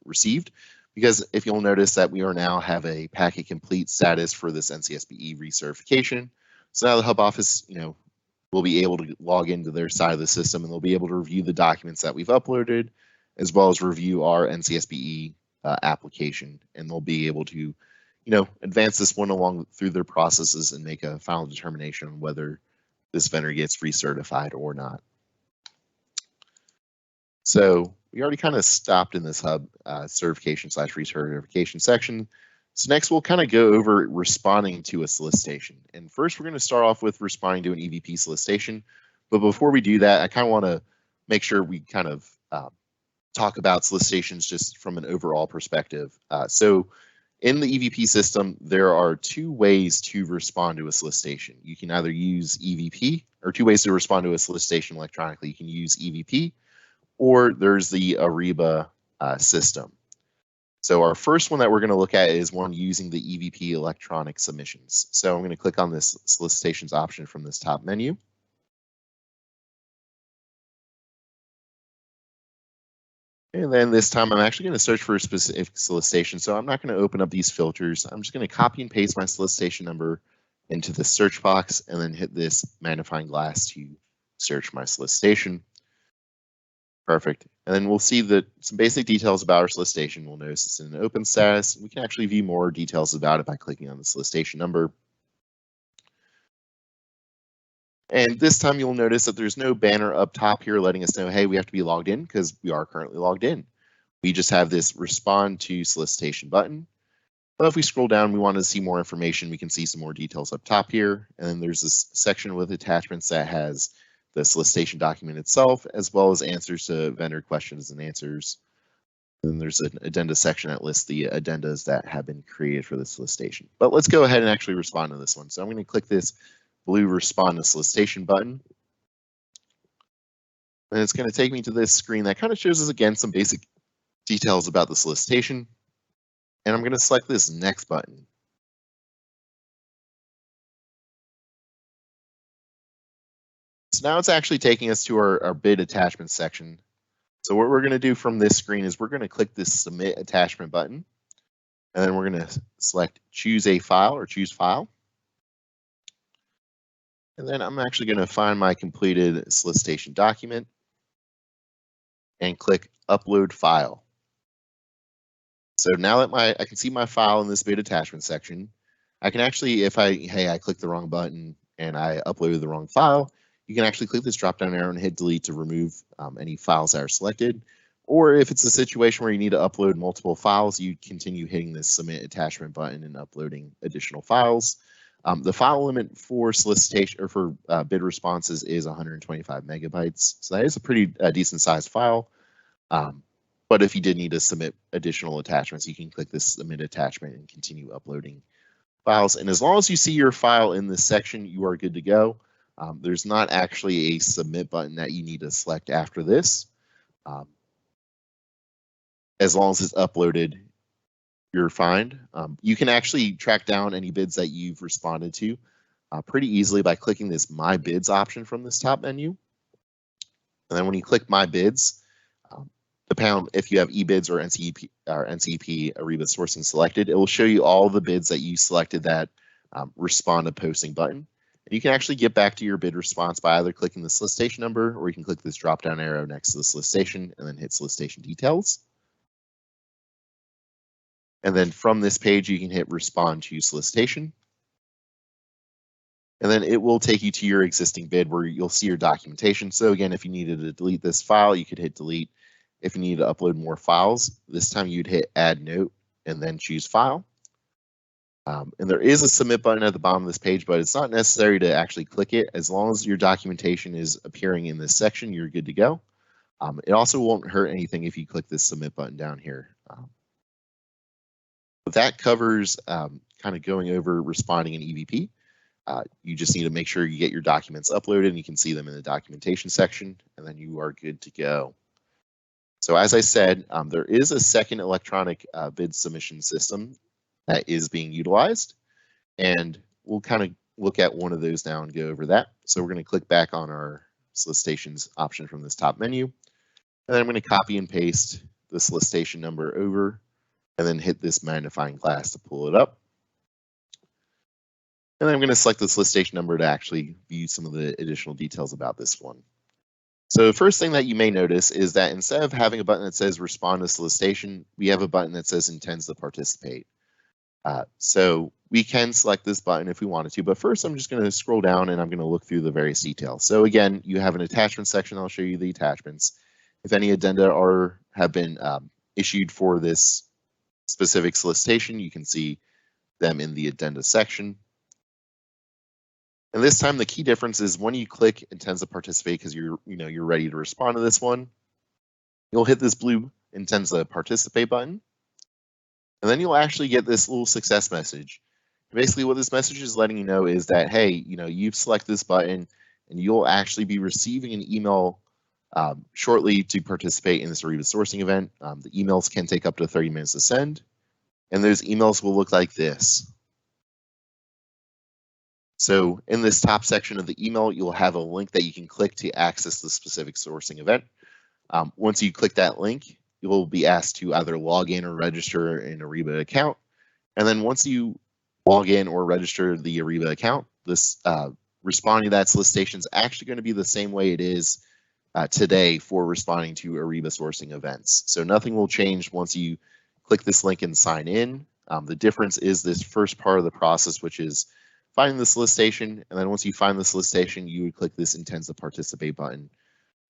S3: received. Because if you'll notice that we are now have a packet complete status for this NCSBE recertification. So now the hub office, you know, will be able to log into their side of the system and they'll be able to review the documents that we've uploaded, as well as review our NCSBE application. And they'll be able to, you know, advance this one along through their processes and make a final determination on whether this vendor gets recertified or not. So we already kind of stopped in this hub certification/recertification section. So next we'll kind of go over responding to a solicitation. And first we're going to start off with responding to an eVP solicitation. But before we do that, I kind of want to make sure we kind of talk about solicitations just from an overall perspective. So in the eVP system, there are 2 ways to respond to a solicitation. You can either use eVP, or 2 ways to respond to a solicitation electronically. You can use eVP, or there's the Ariba system. So our first one that we're going to look at is one using the eVP electronic submissions. So I'm going to click on this solicitations option from this top menu. And then this time I'm actually going to search for a specific solicitation. So I'm not going to open up these filters. I'm just going to copy and paste my solicitation number into the search box and then hit this magnifying glass to search my solicitation. Perfect. And then we'll see some basic details about our solicitation. We'll notice it's in an open status. We can actually view more details about it by clicking on the solicitation number. And this time you'll notice that there's no banner up top here letting us know, hey, we have to be logged in, because we are currently logged in. We just have this respond to solicitation button. But if we scroll down, we want to see more information. We can see some more details up top here. And then there's this section with attachments that has the solicitation document itself, as well as answers to vendor questions and answers. And then there's an addenda section that lists the addendas that have been created for the solicitation. But let's go ahead and actually respond to this one. So I'm going to click this blue respond to solicitation button. And it's going to take me to this screen that kind of shows us again some basic details about the solicitation. And I'm going to select this next button. So now it's actually taking us to our bid attachment section. So what we're going to do from this screen is we're going to click this submit attachment button, and then we're going to select choose a file or choose file. And then I'm actually going to find my completed solicitation document and click upload file. So now that I can see my file in this bid attachment section, I can actually, if I clicked the wrong button and I uploaded the wrong file, you can actually click this drop down arrow and hit delete to remove any files that are selected. Or if it's a situation where you need to upload multiple files, you continue hitting this submit attachment button and uploading additional files. The file limit for solicitation or for bid responses is 125 megabytes. So that is a pretty decent sized file. But if you did need to submit additional attachments, you can click this submit attachment and continue uploading files. And as long as you see your file in this section, you are good to go. There's not actually a submit button that you need to select after this. As long as it's uploaded, you're fine. You can actually track down any bids that you've responded to pretty easily by clicking this My Bids option from this top menu. And then when you click My Bids, depending on if you have eBids or NCEP Ariba sourcing selected, it will show you all the bids that you selected that respond to posting button. And you can actually get back to your bid response by either clicking the solicitation number, or you can click this drop down arrow next to the solicitation and then hit solicitation details. And then from this page, you can hit respond to solicitation. And then it will take you to your existing bid where you'll see your documentation. So again, if you needed to delete this file, you could hit delete. If you need to upload more files, this time you'd hit add note and then choose file. And there is a submit button at the bottom of this page, but it's not necessary to actually click it. As long as your documentation is appearing in this section, you're good to go. It also won't hurt anything if you click this submit button down here. But that covers kind of going over responding in eVP. You just need to make sure you get your documents uploaded and you can see them in the documentation section, and then you are good to go. So as I said, there is a second electronic bid submission system that is being utilized, and we'll kind of look at one of those now and go over that. So we're going to click back on our solicitations option from this top menu, and then I'm going to copy and paste the solicitation number over, and then hit this magnifying glass to pull it up. And then I'm going to select the solicitation number to actually view some of the additional details about this one. So the first thing that you may notice is that instead of having a button that says respond to solicitation, we have a button that says intends to participate. So we can select this button if we wanted to, but first I'm just going to scroll down and I'm going to look through the various details. So again, you have an attachment section. I'll show you the attachments. If any addenda have been issued for this specific solicitation, you can see them in the addenda section. And this time the key difference is when you click intends to participate because you're ready to respond to this one, you'll hit this blue intends to participate button. And then you'll actually get this little success message. Basically what this message is letting you know is that, hey, you've selected this button and you'll actually be receiving an email shortly to participate in this Ariba sourcing event. The emails can take up to 30 minutes to send. And those emails will look like this. So in this top section of the email, you'll have a link that you can click to access the specific sourcing event. Once you click that link, you'll be asked to either log in or register an Ariba account. And then once you log in or register the Ariba account, this responding to that solicitation is actually going to be the same way it is today for responding to Ariba sourcing events. So nothing will change once you click this link and sign in. The difference is this first part of the process, which is finding the solicitation, and then once you find the solicitation, you would click this intends to participate button,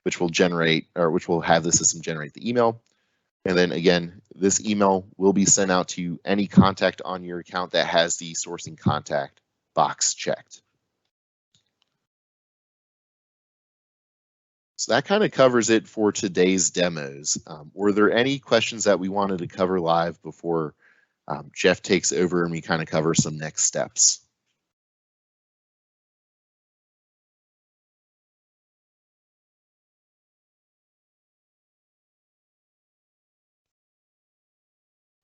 S3: which will have the system generate the email. And then again, this email will be sent out to any contact on your account that has the sourcing contact box checked. So that kind of covers it for today's demos. Were there any questions that we wanted to cover live before Jeff takes over and we kind of cover some next steps?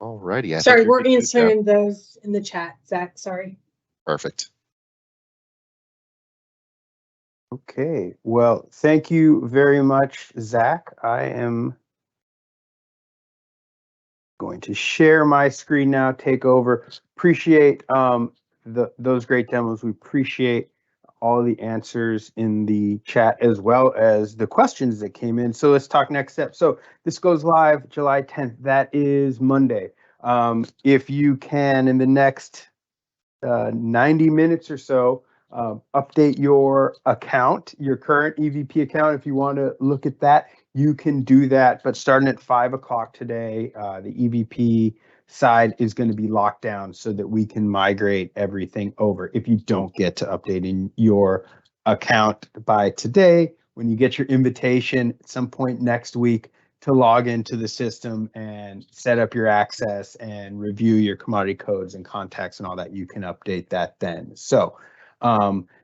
S3: Alrighty.
S2: Sorry, we're answering those in the chat, Zach. Sorry.
S3: Perfect.
S1: Okay, well, thank you very much, Zach. I am going to share my screen now, take over. Appreciate those great demos. We appreciate all the answers in the chat as well as the questions that came in. So let's talk next step. So this goes live July 10th. That is Monday. If you can, in the next 90 minutes or so, update your account, your current eVP account. If you want to look at that, you can do that. But starting at 5 o'clock today, the eVP side is going to be locked down so that we can migrate everything over. If you don't get to updating your account by today, when you get your invitation at some point next week to log into the system and set up your access and review your commodity codes and contacts and all that, you can update that then. So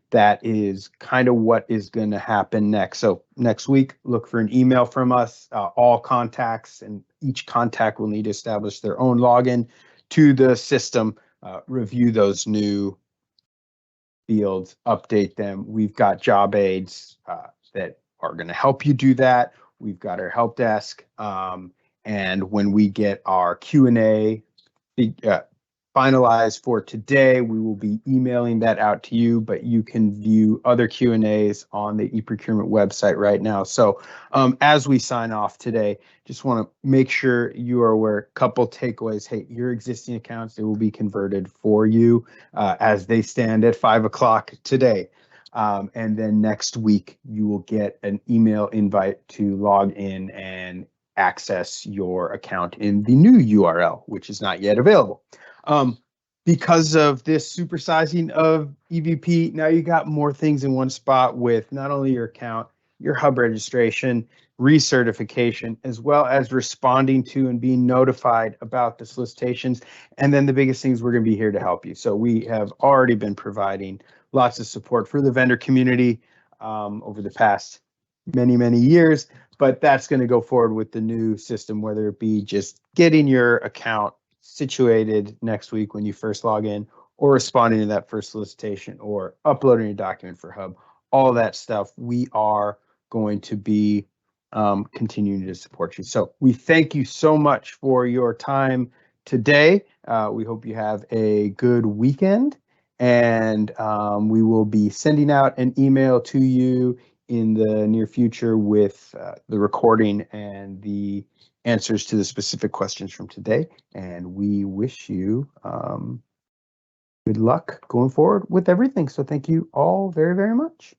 S1: that is kind of what is going to happen next. So next week, look for an email from us. All contacts and each contact will need to establish their own login to the system, review those new fields, update them. We've got job aids that are going to help you do that. We've got our help desk. And when we get our Q&A finalized for today, we will be emailing that out to you, but you can view other Q&As on the eProcurement website right now. So as we sign off today, just want to make sure you are aware, a couple takeaways. Hey, your existing accounts, they will be converted for you as they stand at 5 o'clock today. And then next week, you will get an email invite to log in and access your account in the new URL, which is not yet available. Because of this supersizing of eVP, now you got more things in one spot with not only your account, your hub registration, recertification, as well as responding to and being notified about the solicitations. And then the biggest thing is we're going to be here to help you. So we have already been providing lots of support for the vendor community over the past many years, but that's going to go forward with the new system, whether it be just getting your account situated next week when you first log in, or responding to that first solicitation, or uploading a document for Hub. All that stuff, we are going to be continuing to support you. So we thank you so much for your time today. We hope you have a good weekend, and we will be sending out an email to you in the near future with the recording and the answers to the specific questions from today. And we wish you good luck going forward with everything. So thank you all very much.